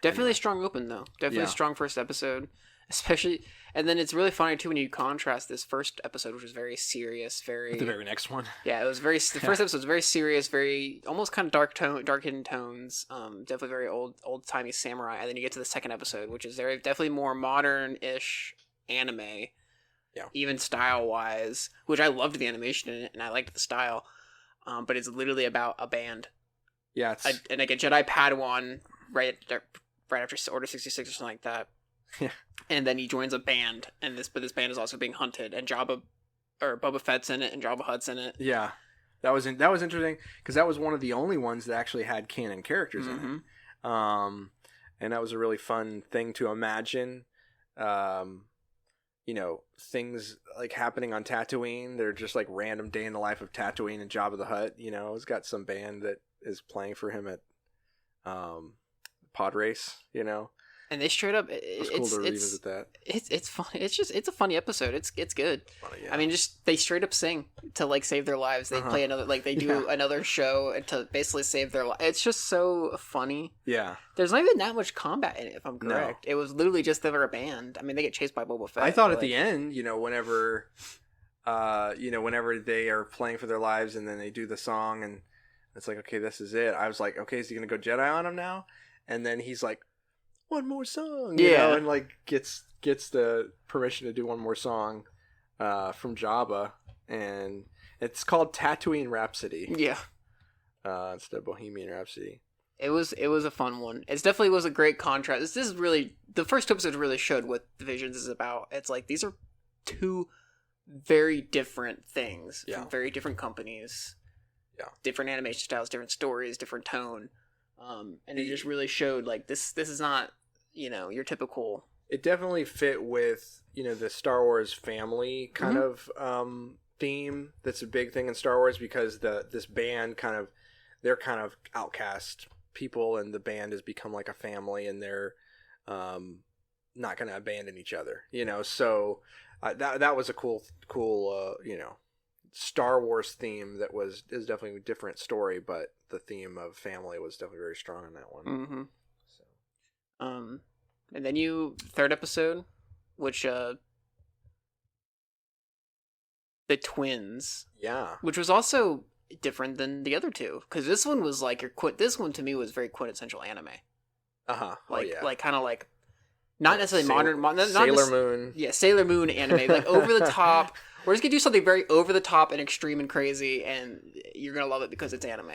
Definitely a strong open though. Definitely a strong first episode, especially. And then it's really funny too when you contrast this first episode, which was very serious, the very next one. Yeah, it was very. The first episode was very serious, very almost kind of dark hidden tones. Definitely very old timey samurai. And then you get to the second episode, which is definitely more modern-ish anime. Yeah. Even style-wise, which I loved the animation in it, and I liked the style. But it's literally about a band. Yeah, and like a Jedi Padawan right after Order 66 or something like that. Yeah. And then he joins a band, but this band is also being hunted, and Boba Fett's in it, and Jabba Hutt's in it. Yeah, that was interesting because that was one of the only ones that actually had canon characters mm-hmm. in it. And that was a really fun thing to imagine. Things like happening on Tatooine. They're just like random day in the life of Tatooine and Jabba the Hutt. It's got some band that is playing for him at pod race. And they straight up, it's cool to revisit that. It's fun. It's a funny episode. It's good. Funny, yeah. I mean, just they straight up sing to like save their lives. They play another they do another show to basically save their life. It's just so funny. Yeah. There's not even that much combat in it, if I'm correct. No. It was literally just they were a band. I mean, they get chased by Boba Fett. I thought at the end, whenever they are playing for their lives and then they do the song and it's like, okay, this is it. I was like, okay, is he gonna go Jedi on him now? And then he's like, one more song, and like gets the permission to do one more song from Jabba, and it's called Tatooine Rhapsody. Yeah, instead of Bohemian Rhapsody. It was a fun one. It definitely was a great contrast. This is really the first episode really showed what the Visions is about. It's like these are 2 very different things from very different companies. Yeah, different animation styles, different stories, different tone. And it just really showed like this is not, your typical. It definitely fit with, the Star Wars family kind of theme. That's a big thing in Star Wars because this band they're kind of outcast people, and the band has become like a family, and they're not going to abandon each other, so that was a cool Star Wars theme that is definitely a different story, but the theme of family was definitely very strong in that one. Mm-hmm. So. And then third episode, which the twins. Yeah. Which was also different than the other 2, because this one was like this one to me was very quintessential anime. Like kind of not necessarily modern. Sailor Moon. Yeah, Sailor Moon anime, like over the top, We're just gonna do something very over the top and extreme and crazy, and you're gonna love it because it's anime.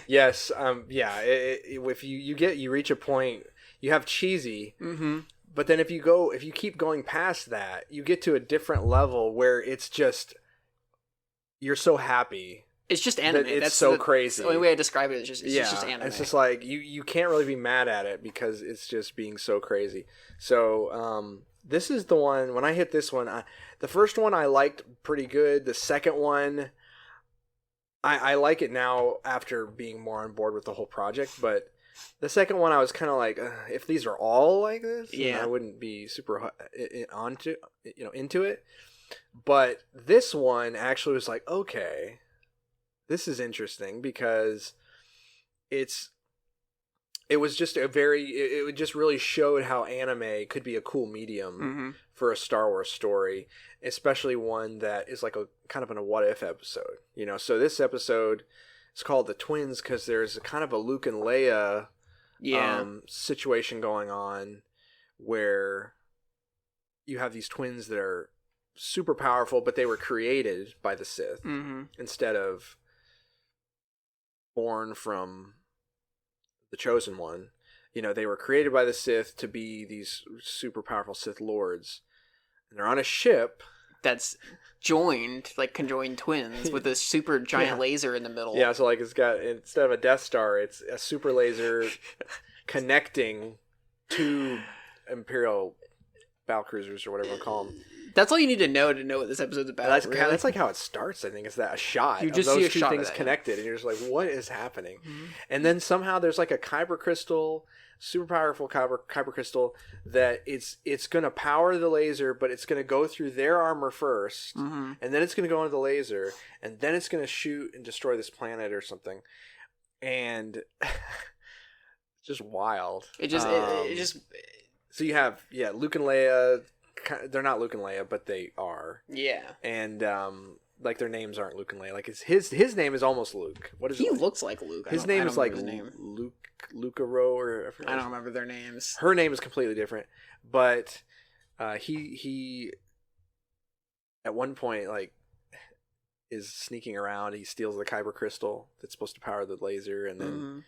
Yes. Yeah. If you reach a point, you have cheesy. Mm-hmm. But then if you keep going past that, you get to a different level where it's just you're so happy. It's just anime. That's so crazy. The only way I describe it is just just anime. It's just like you can't really be mad at it because it's just being so crazy. So this is the one. When I hit this one, the first one I liked pretty good. The second one, I like it now after being more on board with the whole project. But the second one, I was kind of like, if these are all like this, I wouldn't be super into it. But this one actually was like, okay. This is interesting because it just really showed how anime could be a cool medium for a Star Wars story, especially one that is like a kind of a what if episode, So this episode is called The Twins because there's a kind of a Luke and Leia situation going on where you have these twins that are super powerful, but they were created by the Sith instead of born from the Chosen One. They were created by the Sith to be these super powerful Sith Lords. And they're on a ship that's conjoined twins with a super giant laser in the middle. Yeah, so it's got, instead of a Death Star, it's a super laser connecting two Imperial Battlecruisers or whatever we call them. That's all you need to know what this episode's about. That's like how it starts. I think is that a shot. You just of those see two things connected, and you're just like, "What is happening?" Mm-hmm. And then somehow there's like a kyber crystal, super powerful kyber crystal that it's going to power the laser, but it's going to go through their armor first, and then it's going to go into the laser, and then it's going to shoot and destroy this planet or something. And just wild. It just. So you have Luke and Leia. They're not Luke and Leia, but they are. Yeah. And their names aren't Luke and Leia. Like his name is almost Luke. What is he it? He looks like Luke. His name is like Lucaro or I don't remember their names. Her name is completely different, but he at one point is sneaking around. He steals the kyber crystal that's supposed to power the laser, and then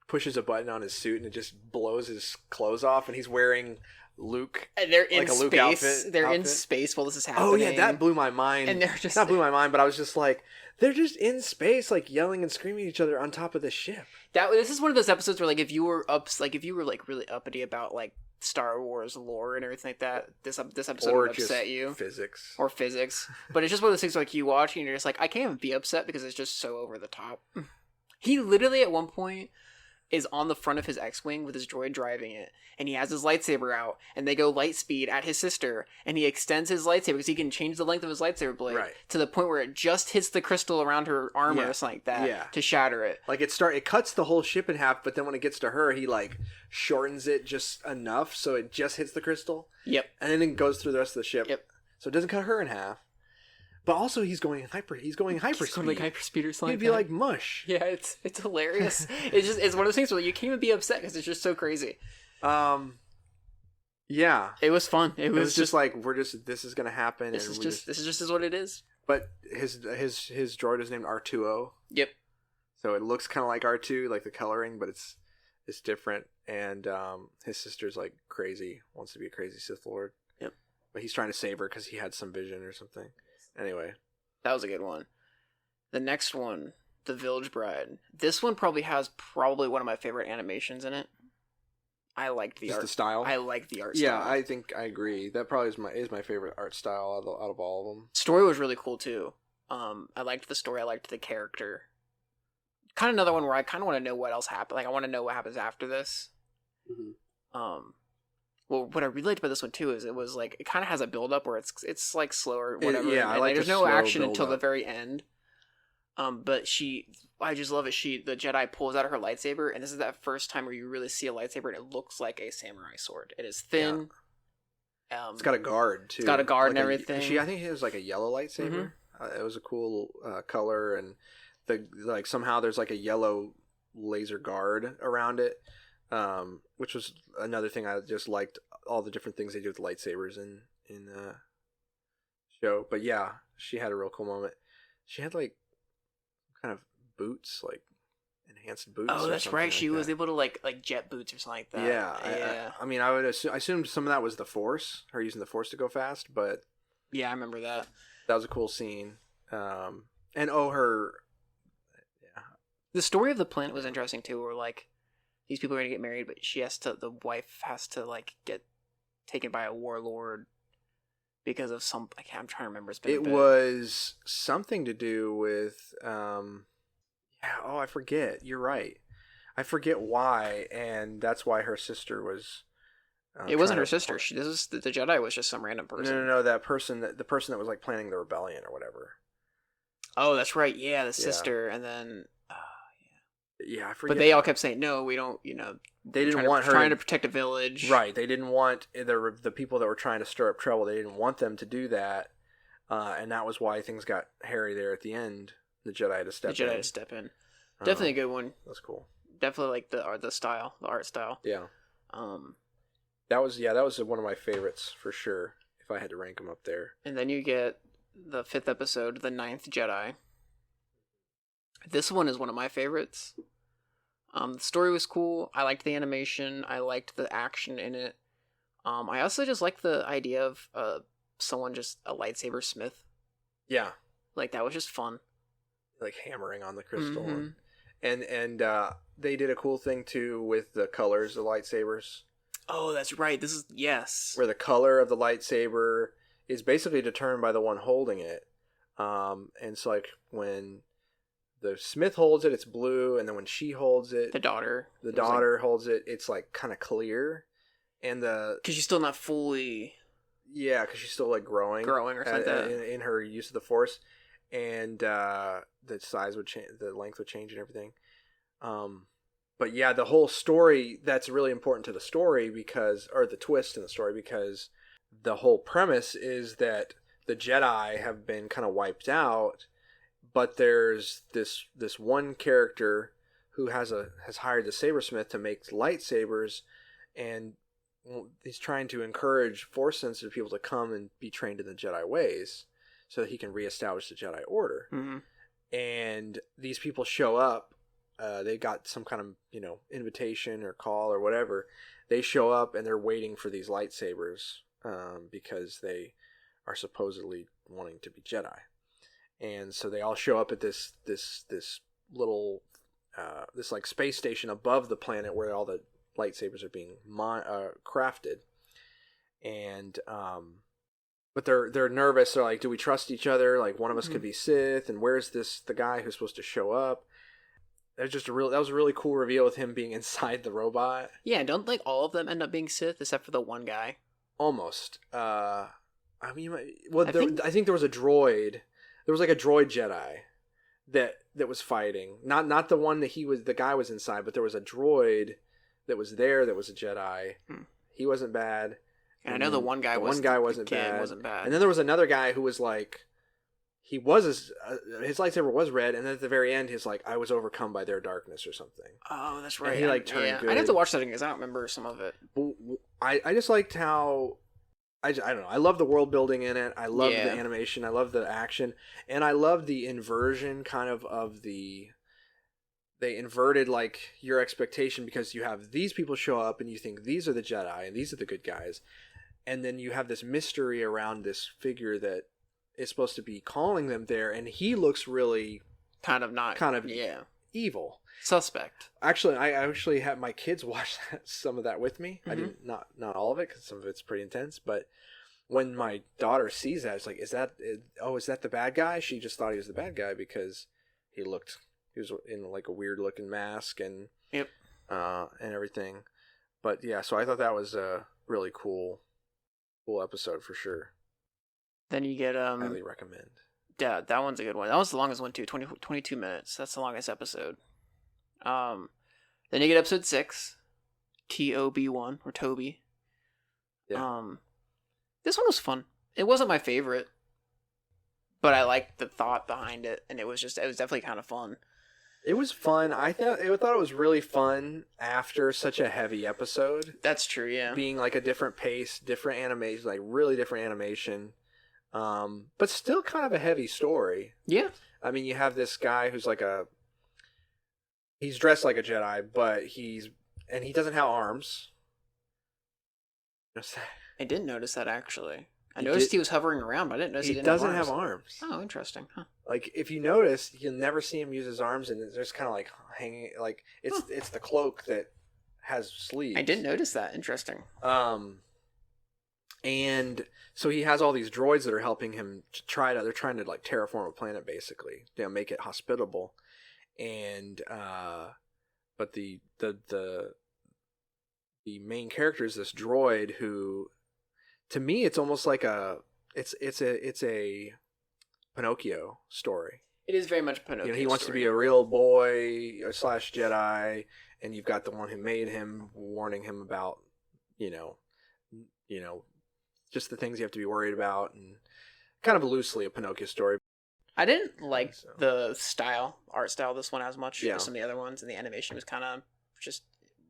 pushes a button on his suit, and it just blows his clothes off, and he's wearing Luke, and they're in space. Luke outfit. In space while this is happening. Oh yeah, that blew my mind. And they're just not blew my mind, but I was just like, they're just in space, yelling and screaming at each other on top of the ship. This is one of those episodes where if you were really uppity about Star Wars lore and everything like that, this episode would upset you. Physics. But it's just one of those things you watch and you're just like, I can't even be upset because it's just so over the top. He literally at one point is on the front of his X-Wing with his droid driving it, and he has his lightsaber out, and they go light speed at his sister, and he extends his lightsaber because he can change the length of his lightsaber blade to the point where it just hits the crystal around her armor or something like that to shatter it. It cuts the whole ship in half, but then when it gets to her, he shortens it just enough so it just hits the crystal. Yep. And then it goes through the rest of the ship. Yep. So it doesn't cut her in half. But also he's going hyperspeed. He's going hyperspeed or something. He'd be like mush. Yeah, it's hilarious. It's one of those things where you can't even be upset because it's just so crazy. Yeah, it was fun. It was just this is gonna happen. This is just what it is. But his droid is named R2O. Yep. So it looks kind of like R2, like the coloring, but it's different. And his sister's crazy, wants to be a crazy Sith Lord. Yep. But he's trying to save her because he had some vision or something. Anyway, that was a good one. The next one, The Village Bride. This one probably has one of my favorite animations in it. I liked the art. The style. I like the art style. Yeah, I think I agree. That probably is my favorite art style out of all of them. Story was really cool too. I liked the story. I liked the character. Kind of another one where I kind of want to know what else happened. I want to know what happens after this. Mm-hmm. Well, what I really liked about this one too is it was it kind of has a build up where it's slower, whatever. There's no action until the very end. But I just love it. The Jedi pulls out her lightsaber, and this is that first time where you really see a lightsaber, and it looks like a samurai sword. It is thin. Yeah. It's got a guard too. It's got a guard and everything. I think it was a yellow lightsaber. Mm-hmm. It was a cool color, and somehow there's a yellow laser guard around it. Which was another thing I just liked, all the different things they do with lightsabers in show. But yeah, she had a real cool moment. She had like kind of boots, like enhanced boots. Oh, that's right. She was able to like jet boots or something like that. Yeah. I mean, I would assume some of that was the Force, her using the Force to go fast. But yeah, I remember that. That was a cool scene. And her. Yeah. The story of the planet was interesting too. Where like these people are gonna get married, but the wife has to like get taken by a warlord because of some. I'm trying to remember. It was something to do with. I forget. You're right. I forget why, and that's why her sister was. It wasn't her sister. The Jedi was just some random person. No. That person, the person that was like planning the rebellion or whatever. Oh, that's right. Yeah, the sister, and then. Yeah, I forget. But they all kept saying, "No, we don't." You know, they didn't want her trying to protect a village. Right. They didn't want the people that were trying to stir up trouble. They didn't want them to do that, and that was why things got hairy there at the end. The Jedi had to step in. Definitely a good one. That's cool. Definitely like the art style. Yeah. That was one of my favorites for sure. If I had to rank them up there. And then you get the 5th episode, The Ninth Jedi. This one is one of my favorites. The story was cool. I liked the animation. I liked the action in it. I also just liked the idea of someone just a lightsaber smith. Yeah. Like that was just fun. Like hammering on the crystal. Mm-hmm. And they did a cool thing too with the colors of the lightsabers. Oh, that's right. Yes. Where the color of the lightsaber is basically determined by the one holding it. And so like when the Smith holds it, it's blue, and then when she holds it, the daughter holds it, it's like kind of clear. And because she's still not fully. Yeah, because she's still like growing or something like that in her use of the Force, and the size would change, the length would change, and everything. But yeah, the whole story, that's really important to the story or the twist in the story, because the whole premise is that the Jedi have been kind of wiped out, but there's this one character who has hired the Sabersmith to make lightsabers, and he's trying to encourage Force-sensitive people to come and be trained in the Jedi ways so that he can reestablish the Jedi Order. Mm-hmm. And these people show up. They got some kind of, invitation or call or whatever. They show up and they're waiting for these lightsabers because they are supposedly wanting to be Jedi. And so they all show up at this little this like space station above the planet where all the lightsabers are being crafted. And but they're nervous. They're like, do we trust each other? Like one of us could be Sith, and where's the guy who's supposed to show up? That was a really cool reveal with him being inside the robot. Yeah, don't like all of them end up being Sith except for the one guy? Almost. I think there was a droid. There was like a droid Jedi that was fighting. Not the one that the guy was inside, but there was a droid that was there that was a Jedi. He wasn't bad. And I know the one guy wasn't bad. And then there was another guy who was like, his lightsaber was red, and then at the very end, he's like, I was overcome by their darkness or something. Oh, that's right. And he like turned good. I'd have to watch that again because I don't remember some of it. I just liked how, I don't know, I love the world building in it. I love the animation. I love the action. And I love the inversion they inverted like your expectation, because you have these people show up and you think these are the Jedi and these are the good guys. And then you have this mystery around this figure that is supposed to be calling them there, and he looks really evil, suspect. Actually, I actually had my kids watch some of that with me. Mm-hmm. I didn't not all of it because some of it's pretty intense. But when my daughter sees that, it's like, is that the bad guy? She just thought he was the bad guy because he was in like a weird looking mask and and everything. But yeah, so I thought that was a really cool episode for sure. Then you get highly recommend. Yeah, that one's a good one. That was the longest one too, 22 minutes. That's the longest episode. Then you get episode 6, TOB1 or Toby. Yeah. This one was fun. It wasn't my favorite, but I liked the thought behind it, and it was definitely kind of fun. It was fun. I thought it was really fun after such a heavy episode. That's true, yeah. Being like a different pace, different animation, like really different animation. But still kind of a heavy story. Yeah. I mean, you have this guy who's like he's dressed like a Jedi, but he doesn't have arms. I didn't notice that, actually. I noticed he was hovering around, but I didn't notice he doesn't have arms. Oh, interesting. Huh. Like, if you notice, you'll never see him use his arms, and there's kind of like hanging, like, it's the cloak that has sleeves. I didn't notice that. Interesting. And so he has all these droids that are helping him they're trying to like terraform a planet, basically, make it hospitable. And but the main character is this droid who, to me, it's almost like it's a Pinocchio story. It is very much Pinocchio. He wants to be a real boy / Jedi, and you've got the one who made him warning him about, just the things you have to be worried about, and kind of loosely a Pinocchio story. I didn't like the art style of this one as much as some of the other ones, and the animation was kind of just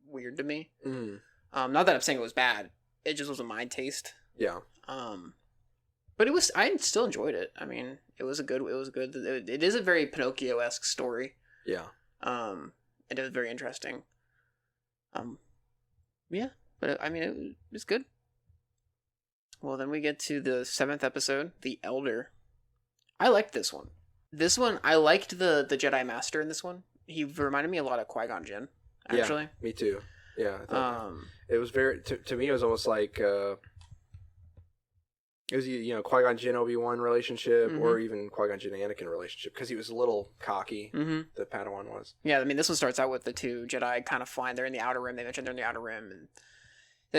weird to me. Mm. Not that I'm saying it was bad; it just wasn't my taste. Yeah. But I still enjoyed it. I mean, it was good. It is a very Pinocchio-esque story. Yeah. It was very interesting. Yeah, but I mean, it was good. Well, then we get to the 7th episode, The Elder. I liked this one. I liked the Jedi Master in this one. He reminded me a lot of Qui-Gon Jinn, actually. Yeah, me too. Yeah. It was very, to me, it was almost like, it was, Qui-Gon Jinn Obi-Wan relationship, or even Qui-Gon Jinn Anakin relationship, because he was a little cocky, the Padawan was. Yeah, I mean, this one starts out with the two Jedi kind of flying. They're in the Outer Rim. They mentioned they're in the Outer Rim, and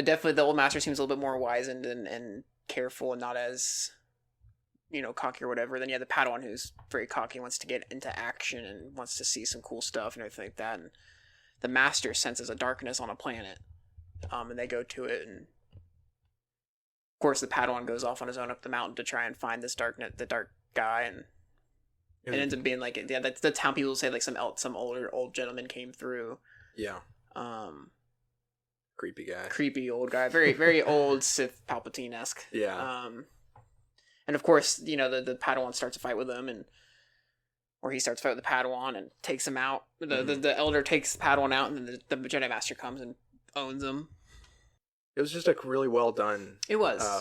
the old master seems a little bit more wizened and careful and not as, cocky or whatever. Then you have the Padawan, who's very cocky, wants to get into action and wants to see some cool stuff and everything like that. And the master senses a darkness on a planet, and they go to it. And of course, the Padawan goes off on his own up the mountain to try and find the dark guy, and it ends up being like, yeah, that's the town people say, like some old gentleman came through. Yeah. Creepy guy. Creepy old guy. Very, very old Sith Palpatine-esque. Yeah. And of course, the Padawan starts a fight with him, or he starts a fight with the Padawan and takes him out. The Elder takes the Padawan out, and then the Jedi Master comes and owns him. It was just a really well done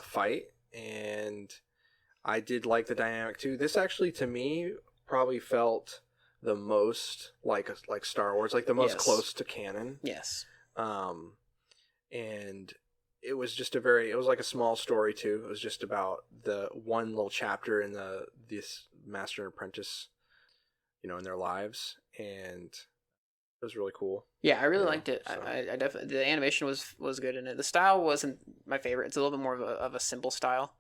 fight, and I did like the dynamic too. This actually, to me, probably felt the most like Star Wars, like the most close to canon. Yes. And it was just it was like a small story too. It was just about the one little chapter in this master and apprentice, in their lives, and it was really cool. Yeah, I really liked it. So. I definitely, the animation was good in it. The style wasn't my favorite. It's a little bit more of a simple style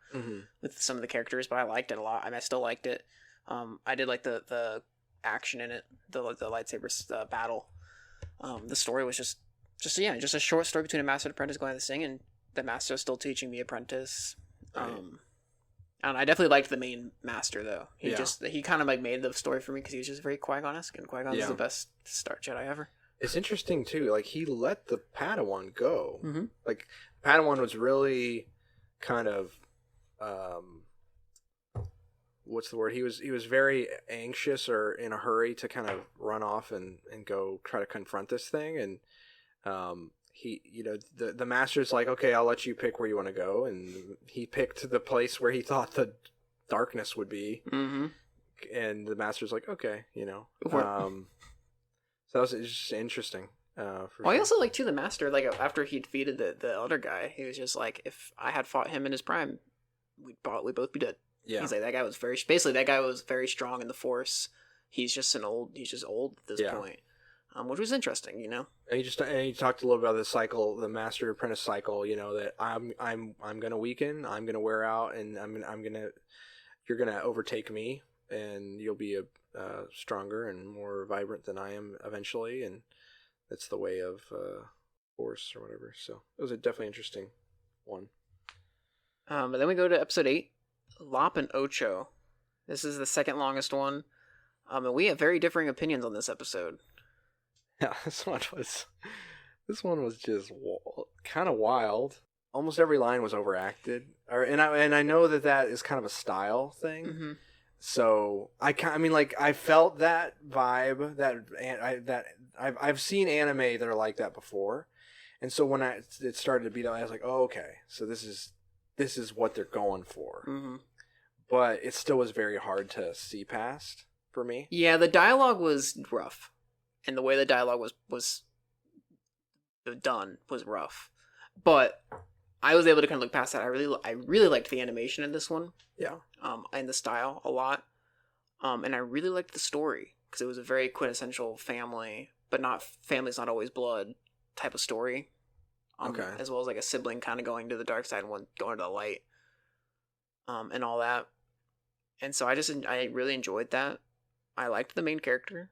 with some of the characters, but I liked it a lot. I mean, I still liked it. I did like the action in it, the lightsaber battle. The story was just a short story between a master and apprentice going to this thing, and the master is still teaching the apprentice. Right. And I definitely liked the main master, though. He kind of like made the story for me because he was just very Qui-Gon-esque, and Qui-Gon is the best Star Jedi ever. It's interesting too. Like, he let the Padawan go. Mm-hmm. Like, Padawan was really kind of, what's the word? He was very anxious or in a hurry to kind of run off and go try to confront this thing, and he, the master's like, okay, I'll let you pick where you want to go, and he picked the place where he thought the darkness would be, and the master's like, okay, so that was just interesting. I also like too the master, like after he defeated the elder guy, he was just like, if I had fought him in his prime, we'd both be dead. Yeah, he's like, that guy was very strong in the Force. He's just old at this point. Which was interesting, And he talked a little about the cycle, the master apprentice cycle. That I'm gonna weaken, I'm gonna wear out, and you're gonna overtake me, and you'll be stronger and more vibrant than I am eventually, and that's the way of Force or whatever. So it was a definitely interesting one. But then we go to episode 8, Lop and Ocho. This is the second longest one, and we have very differing opinions on this episode. Yeah, this one was just kind of wild. almost every line was overacted, and I know that is kind of a style thing. Mm-hmm. So I mean, like, I felt that vibe I've seen anime that are like that before, and so when it started to beat up, I was like, oh, okay, so this is what they're going for. Mm-hmm. But it still was very hard to see past for me. Yeah, the dialogue was rough, and the way the dialogue was done was rough, but I was able to kind of look past that. I really liked the animation in this one. Yeah. And the style a lot. And I really liked the story because it was a very quintessential family, but family's not always blood type of story. Okay. As well as like a sibling kind of going to the dark side and one going to the light. And all that. And so I really enjoyed that. I liked the main character.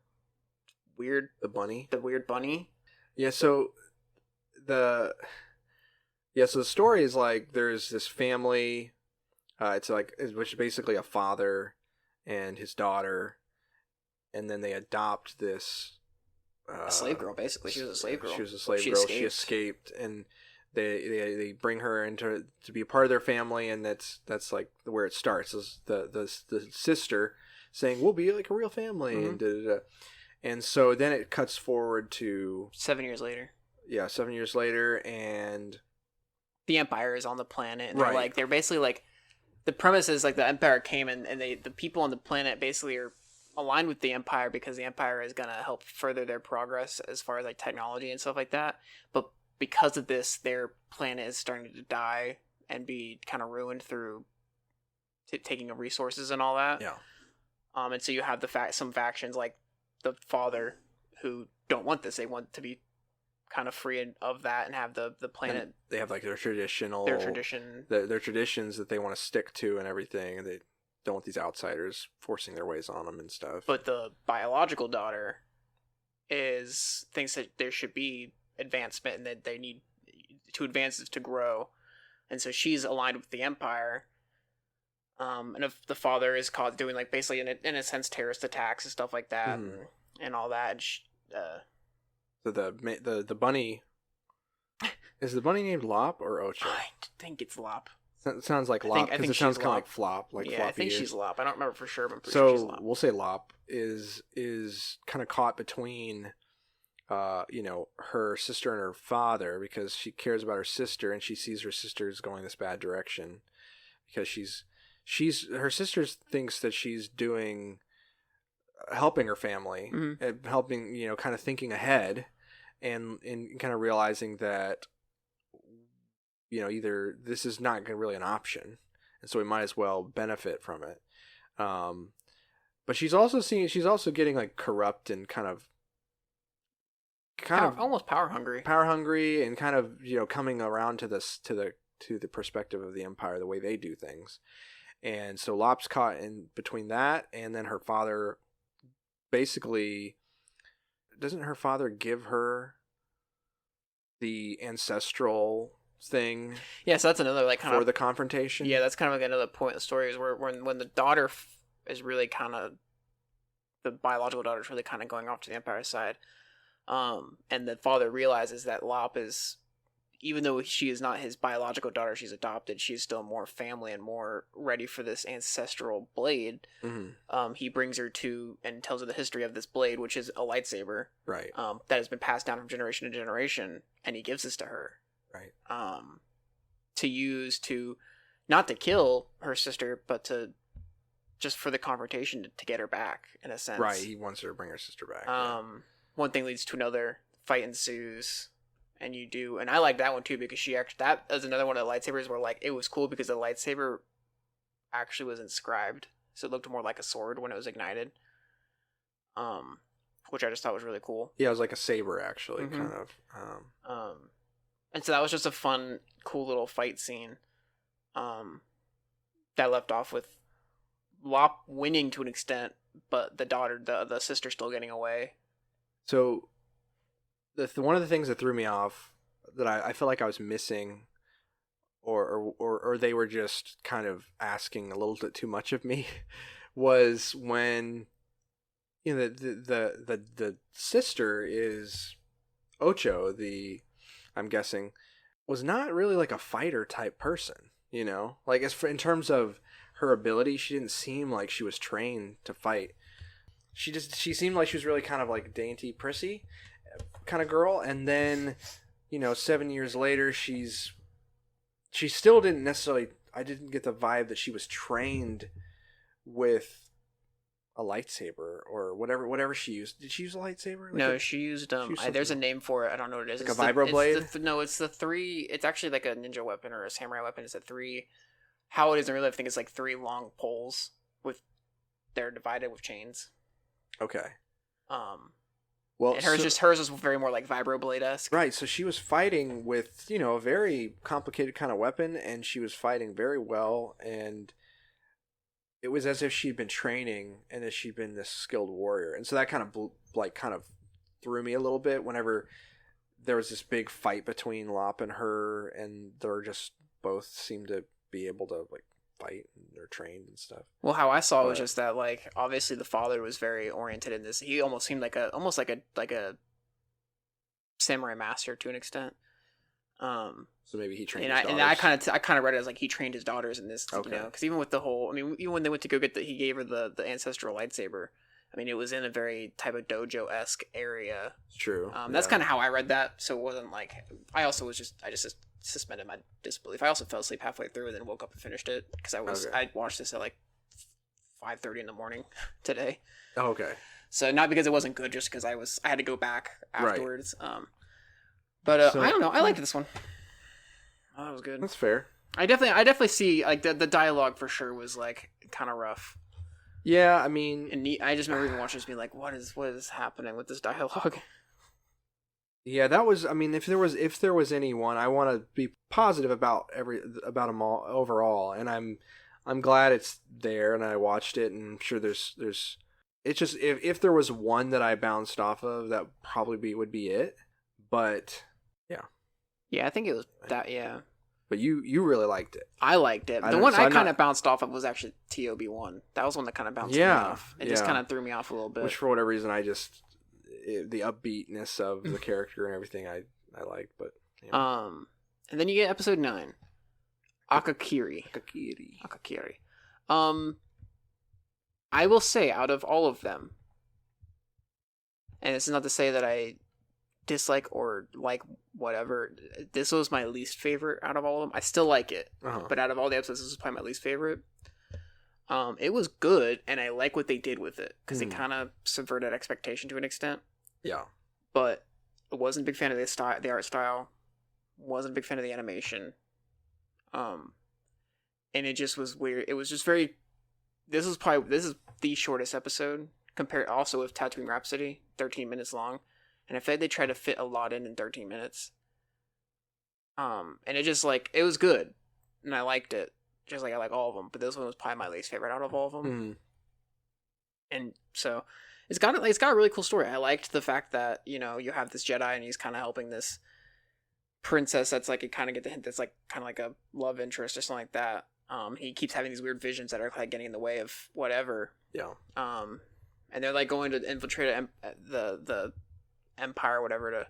Weird. The bunny. The weird bunny. Yeah. So the story is like there's this family. Which is basically a father and his daughter, and then they adopt this a slave girl. Basically, she was a slave girl. She was a slave girl. She escaped, and they bring her to be a part of their family, and that's like where it starts. Is the sister saying we'll be like a real family, mm-hmm. and so then it cuts forward to 7 years later. Yeah, 7 years later, and the Empire is on the planet, and right. they're basically like. The premise is like the Empire came and the people on the planet basically are aligned with the Empire because the Empire is going to help further their progress as far as like technology and stuff like that. But because of this, their planet is starting to die and be kind of ruined through taking of resources and all that. Yeah. And so you have some factions like the father who don't want this. They want to be kind of free of that and have the planet. And they have like their traditions that they want to stick to and everything, and they don't want these outsiders forcing their ways on them and stuff. But the biological daughter thinks that there should be advancement and that they need to advance to grow, and so she's aligned with the Empire. And if the father is caught doing like basically in a sense terrorist attacks and stuff like that, and all that. So the bunny is the bunny named Lop or Ocho? I think it's Lop. It sounds like Lop because it sounds kind of like Flop, like yeah. floppy I think ears. she's Lop. I don't remember for sure, but I'm pretty sure she's Lop. We'll say Lop is kind of caught between, her sister and her father because she cares about her sister and she sees her sister's going this bad direction because her sister thinks that she's helping her family, helping kind of thinking ahead. And kind of realizing that, either this is not really an option, and so we might as well benefit from it. But she's also getting like corrupt and kind of almost power hungry, and kind of coming around to the perspective of the Empire, the way they do things. And so Lop's caught in between that, and then her father basically. Doesn't her father give her the ancestral thing? Yeah, so that's another like kind for the confrontation. Yeah, that's kind of like another point in the story is where when the daughter is really kind of the biological daughter is really kind of going off to the Empire side, and the father realizes that Lop is, even though she is not his biological daughter, she's adopted. She's still more family and more ready for this ancestral blade. Mm-hmm. He brings her to and tells her the history of this blade, which is a lightsaber, right? That has been passed down from generation to generation, and he gives this to her, right? To use to not to kill her sister, but to just for the confrontation to get her back in a sense. Right. He wants her to bring her sister back. One thing leads to another. Fight ensues. And you do, and I like that one too because that is another one of the lightsabers where like it was cool because the lightsaber actually was inscribed, so it looked more like a sword when it was ignited, which I just thought was really cool. Yeah, it was like a saber actually, kind of. And so that was just a fun, cool little fight scene. That left off with Lop winning to an extent, but the sister still getting away. So. One of the things that threw me off that I felt like I was missing, or they were just kind of asking a little bit too much of me, was when the sister is Ocho, I'm guessing was not really like a fighter type person, you know? Like in terms of her ability, she didn't seem like she was trained to fight. She seemed like she was really kind of like dainty, prissy kind of girl, and then, 7 years later she still didn't necessarily, I didn't get the vibe that she was trained with a lightsaber or whatever she used. Did she use a lightsaber? No, she used there's a name for it. I don't know what it is. Like a vibroblade? No, it's the three. It's actually like a ninja weapon or a samurai weapon. It's a three. How it is in real life, I think it's like three long poles they're divided with chains. Okay. Well, and hers was very more like vibroblade-esque. Right. So she was fighting with a very complicated kind of weapon, and she was fighting very well, and it was as if she'd been training and as she'd been this skilled warrior. And so that kind of threw me a little bit whenever there was this big fight between Lop and her, and they're just both seemed to be able to like fight, and they're trained and stuff. Well, how I saw it was just that like obviously the father was very oriented in this. He almost seemed like a samurai master to an extent. So maybe he trained. And I kind of read it as like he trained his daughters in this, okay. Because even with the whole, I mean, even when they went to go get he gave her the ancestral lightsaber. I mean, it was in a very type of dojo-esque area. It's true. That's kind of how I read that. So it wasn't like I just suspended my disbelief. I also fell asleep halfway through and then woke up and finished it because I watched this at like 5:30 in the morning today. Oh, okay. So not because it wasn't good, just because I had to go back afterwards. Right. But I don't know. I liked this one. Oh, that was good. That's fair. I definitely see like the dialogue for sure was like kind of rough. Yeah, I mean, and I just remember even watching this being like, what is happening with this dialogue? Yeah, that was. I mean, if there was anyone, I want to be positive about them all overall, and I'm glad it's there, and I watched it, and I'm sure there's. It's just if there was one that I bounced off of, that probably would be it. But yeah. Yeah, I think it was that. Yeah. But you really liked it. I liked it. The one I kind of bounced off of was actually TOB1. That was one that kind of bounced me off. It just kind of threw me off a little bit. Which for whatever reason the upbeatness of the character and everything I liked, but and then you get episode 9. Akakiri. I will say out of all of them, and it's not to say that I dislike or like whatever, this was my least favorite out of all of them. I still like it, but out of all the episodes, this was probably my least favorite. It was good, and I like what they did with it because it kind of subverted expectation to an extent. Yeah, but I wasn't a big fan of the art style. Wasn't a big fan of the animation. And it just was weird. It was just very. This is the shortest episode compared also with Tatooine Rhapsody, 13 minutes long. And I feel like they tried to fit a lot in 13 minutes. And it just like, it was good. And I liked it. Just like I like all of them. But this one was probably my least favorite out of all of them. And so it's got a really cool story. I liked the fact that, you have this Jedi and he's kind of helping this princess that's like, you kind of get the hint that's like kind of like a love interest or something like that. He keeps having these weird visions that are like getting in the way of whatever. Yeah. And they're like going to infiltrate the empire or whatever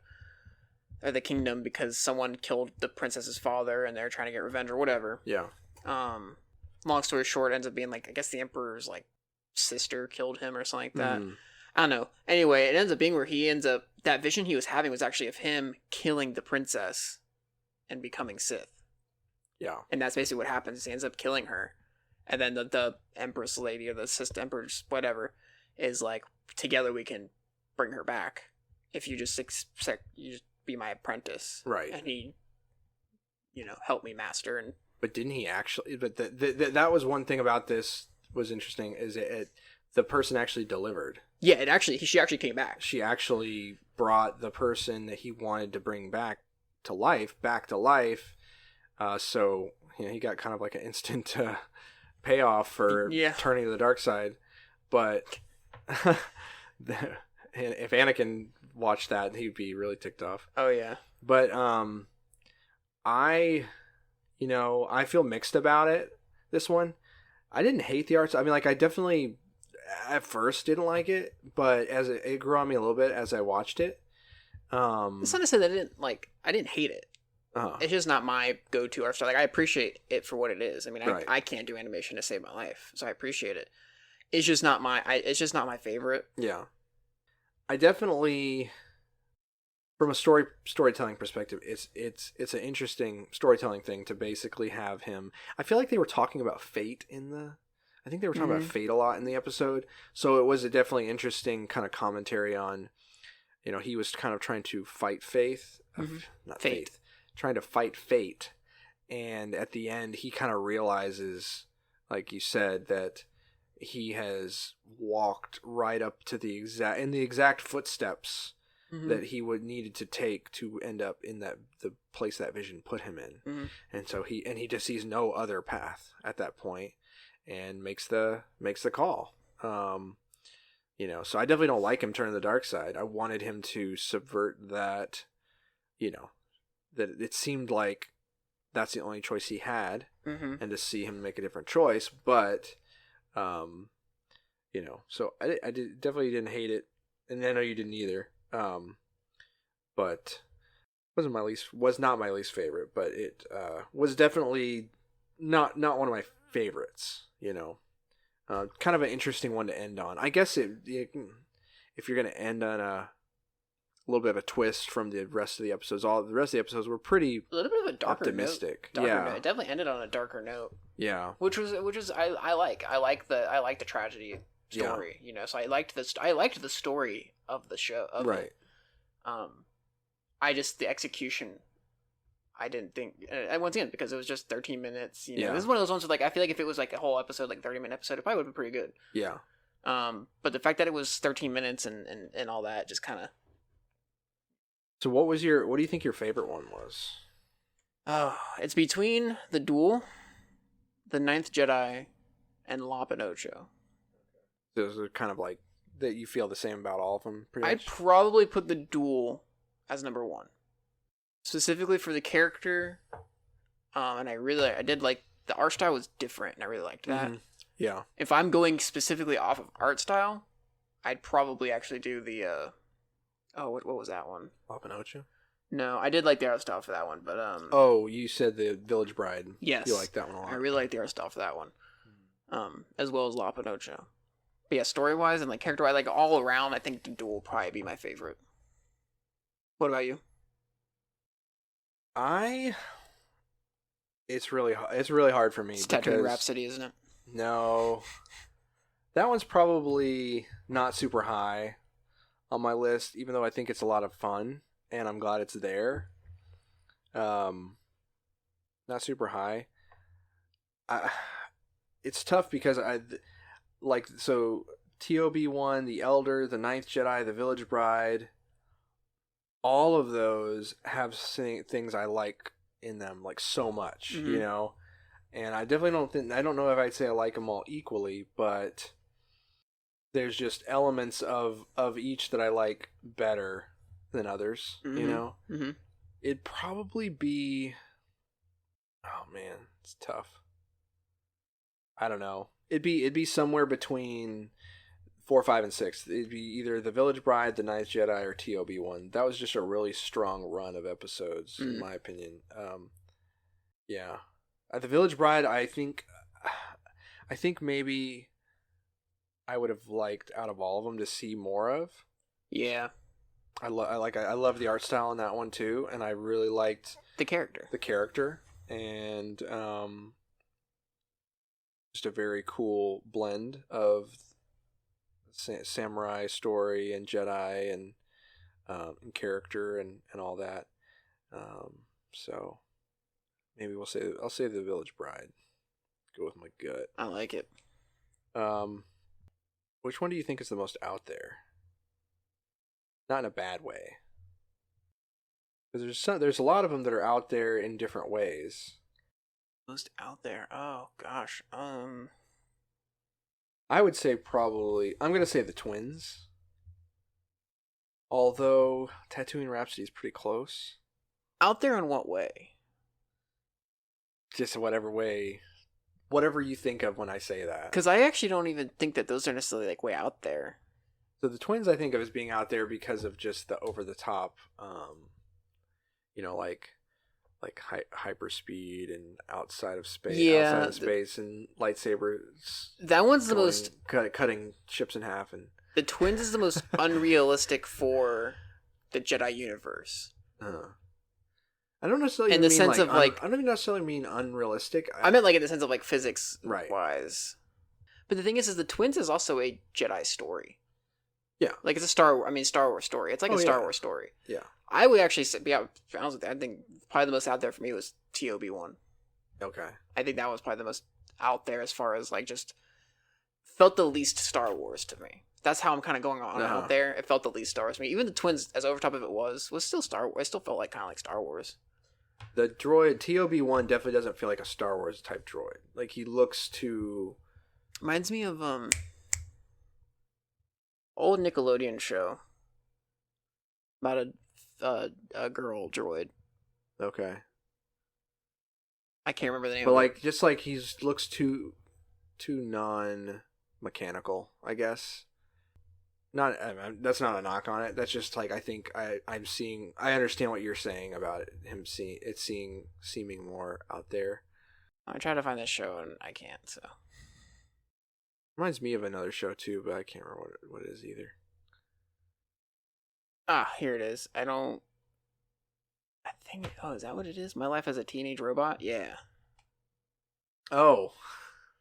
or the kingdom because someone killed the princess's father and they're trying to get revenge or whatever. Yeah. Long story short, ends up being like, I guess the emperor's like sister killed him or something like that. I don't know. Anyway, it ends up being where that vision he was having was actually of him killing the princess and becoming Sith. Yeah. And that's basically what happens. He ends up killing her. And then the empress lady or the Sith empress, whatever, is like, together we can bring her back. If you just be my apprentice. Right. And he, help me master. And But didn't he actually, but that was one thing about this was interesting, is the person actually delivered. Yeah, she actually came back. She actually brought the person that he wanted to bring back to life. So, he got kind of like an instant payoff for turning to the dark side. But if Anakin watched that, he'd be really ticked off. Oh, yeah. But I feel mixed about it, this one. I didn't hate the art. I mean, like, I definitely at first didn't like it, but as it grew on me a little bit as I watched it. It's not to say that I didn't hate it. It's just not my go-to art style. Like, I appreciate it for what it is. I mean, Right. I can't do animation to save my life, so I appreciate it. It's just not it's just not my favorite. Yeah. I definitely, from a storytelling perspective, it's an interesting storytelling thing to basically have him. I feel like they were talking about fate I think they were talking about fate a lot in the episode. So it was a definitely interesting kind of commentary on, he was kind of trying to fight not faith, trying to fight fate. And at the end, he kind of realizes, like you said, that he has walked right up to the exact footsteps that he needed to take to end up in the place that vision put him in. And so he just sees no other path at that point and makes the call. So I definitely don't like him turning the dark side. I wanted him to subvert that, that it seemed like that's the only choice he had, and to see him make a different choice. But, so I definitely didn't hate it, and I know you didn't either. But was not my least favorite, but it was definitely not one of my favorites. Kind of an interesting one to end on. I guess if you're going to end on a little bit of a twist from the rest of the episodes, the rest of the episodes were pretty a little bit of a darker optimistic. Note. Note. It definitely ended on a darker note. Yeah, which was I like the tragedy story. Yeah. So I liked the story of the show. Right. I just the execution. I didn't think. Once again, because it was just 13 minutes. This is one of those ones where, I feel like if it was a whole episode, 30-minute episode, it probably would have been pretty good. Yeah. But the fact that it was 13 minutes and all that just kind of. So what do you think your favorite one was? Oh, it's between The Duel, The Ninth Jedi, and La Pinocho. Those are kind of that you feel the same about all of them, pretty much? I'd probably put The Duel as number one. Specifically for the character, and I did like the art style was different, and I really liked that. Yeah. If I'm going specifically off of art style, I'd probably actually do the what was that one? La Pinocho? No, I did like the art style for that one, but Oh, you said the Village Bride. Yes, you like that one a lot. I really like the art style for that one, as well as La Pinocho. But yeah, story wise and character wise, all around, I think The Duel will probably be my favorite. What about you? It's really hard for me. It's Tatooine Rhapsody, isn't it? No, that one's probably not super high on my list, even though I think it's a lot of fun and I'm glad it's there. Not super high. It's tough because TOB1, The Elder, The Ninth Jedi, The Village Bride. All of those have things I like in them, so much, and I definitely I don't know if I'd say I like them all equally, but there's just elements of each that I like better than others, It'd probably be, oh man, it's tough. I don't know. It'd be somewhere between 4, 5, and 6. It'd be either The Village Bride, The Ninth Jedi, or TOB1. That was just a really strong run of episodes, in my opinion. Yeah. The Village Bride, I think maybe I would have liked out of all of them to see more of. Yeah. I love the art style in that one too, and I really liked the character, and just a very cool blend of samurai story and Jedi and character and all that. So maybe I'll say The Village Bride. Go with my gut. I like it. Which one do you think is the most out there? Not in a bad way. Because there's a lot of them that are out there in different ways. Most out there? Oh gosh. I would say probably, I'm going to say the twins. Although Tatooine Rhapsody is pretty close. Out there in what way? Just whatever way, whatever you think of when I say that. Because I actually don't even think that those are necessarily way out there. So the twins I think of as being out there because of just the over the top, like hyperspeed and outside of space, and lightsabers. That one's the most cutting ships in half, and the twins is the most unrealistic for the Jedi universe. I don't necessarily in the sense of like I don't even necessarily mean unrealistic. I meant like in the sense of like physics right. wise. But the thing is the twins is also a Jedi story. Yeah, like it's a Star Wars story. It's like a Star Wars story. Yeah, I would actually say, be honest with you, I think probably the most out there for me was TOB1. Okay, I think that was probably the most out there as far as like just felt the least Star Wars to me. That's how I'm kind of going on out there. It felt the least Star Wars to me. Even the twins, as over top of it was still Star Wars. It still felt like kind of like Star Wars. The droid TOB1 definitely doesn't feel like a Star Wars type droid. Like he looks too. Reminds me of old Nickelodeon show about a girl droid. Okay. I can't remember the name. But like, just like he looks too non-mechanical, I guess. Not that's not a knock on it. That's just like I think I'm seeing. I understand what you're saying about it. Him seeming more out there. I try to find this show and I can't. So reminds me of another show too, but I can't remember what it is either. Here it is. I think. Oh, is that what it is? My Life as a Teenage Robot. Yeah. Oh.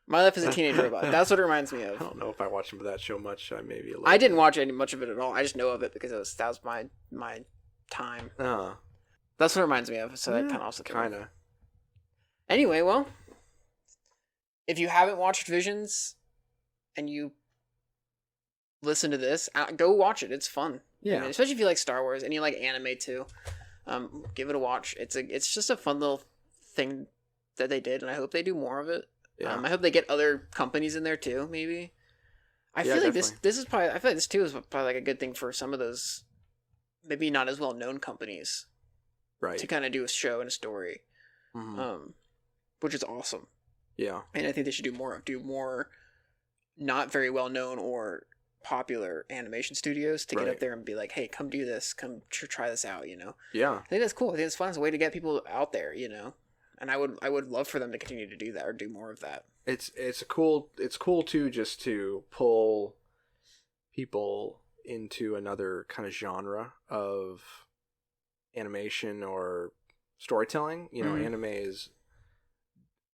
My Life as a Teenage Robot. That's what it reminds me of. I don't know if I watched that show much. I didn't watch much of it at all. I just know of it because that was my time. That's what it reminds me of. So that kind of also kind of. Anyway, well, if you haven't watched Visions and you listen to this, go watch it. It's fun. Yeah. I mean, especially if you like Star Wars and you like anime too. Give it a watch. It's just a fun little thing that they did, and I hope they do more of it. Yeah. I hope they get other companies in there too. Maybe. I feel like this is probably. I feel like this too is probably like a good thing for some of those, maybe not as well known companies, right? To kind of do a show and a story, which is awesome. Yeah, and I think they should do more, not very well known or popular animation studios to get up there and be like, hey, come do this, come try this out. Yeah, I think that's cool. I think it's fun. It's a way to get people out there. And I would love for them to continue to do that or do more of that. It's cool too, just to pull people into another kind of genre of animation or storytelling. Anime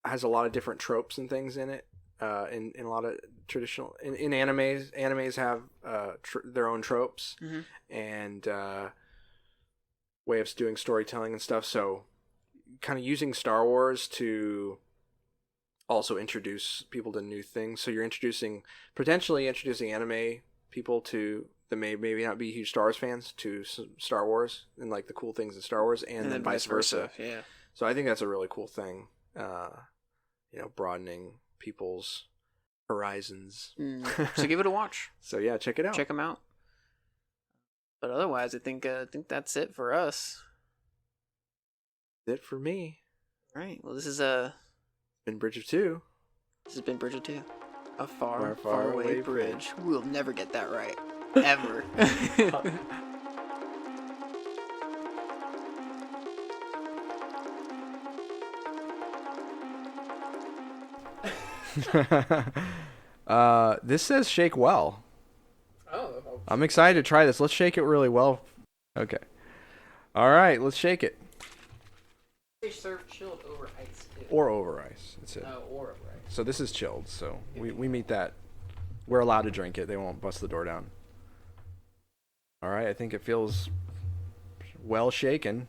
has a lot of different tropes and things in it. In a lot of traditional in animes have their own tropes and way of doing storytelling and stuff. So kind of using Star Wars to also introduce people to new things. So you're potentially introducing anime people to that maybe not be huge Star Wars fans to Star Wars and like the cool things in Star Wars, and then vice versa. Yeah. So I think that's a really cool thing. Broadening people's horizons. So give it a watch. So yeah, check it out. Check them out. But otherwise, I think that's it for us. It for me. All right. Well, this is been Bridge of Two. This has been Bridge of Two. A far, far away bridge. We'll never get that right. Ever. This says shake well. Oh. I'm excited to try this. Let's shake it really well. Okay. All right, let's shake it. They serve chilled over ice too. Or over ice. That's it. Or over ice. So this is chilled. So we meet that. We're allowed to drink it. They won't bust the door down. All right. I think it feels well shaken.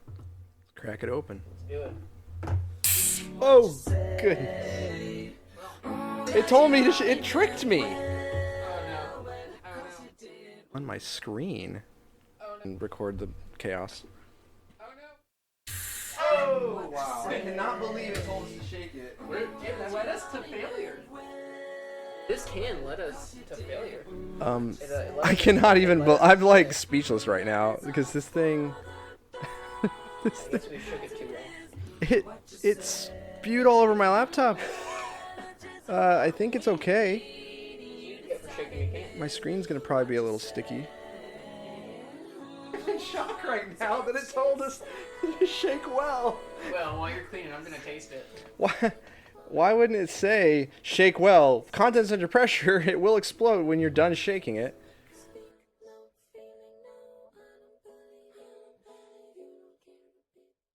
Let's crack it open. Let's do it. Oh, goodness. It told me to it tricked me. Oh, no. On my screen. And record the chaos. Oh, wow. I cannot believe it told us to shake it. It led us to failure. This can lead us to failure. I cannot even. I'm like speechless right now because this thing. I guess we shook it too well. It spewed all over my laptop. I think it's okay. My screen's gonna probably be a little sticky. Shock right now that it told us to shake well. Well, while you're cleaning, I'm gonna taste it. Why wouldn't it say shake well? Contents under pressure. It will explode when you're done shaking it.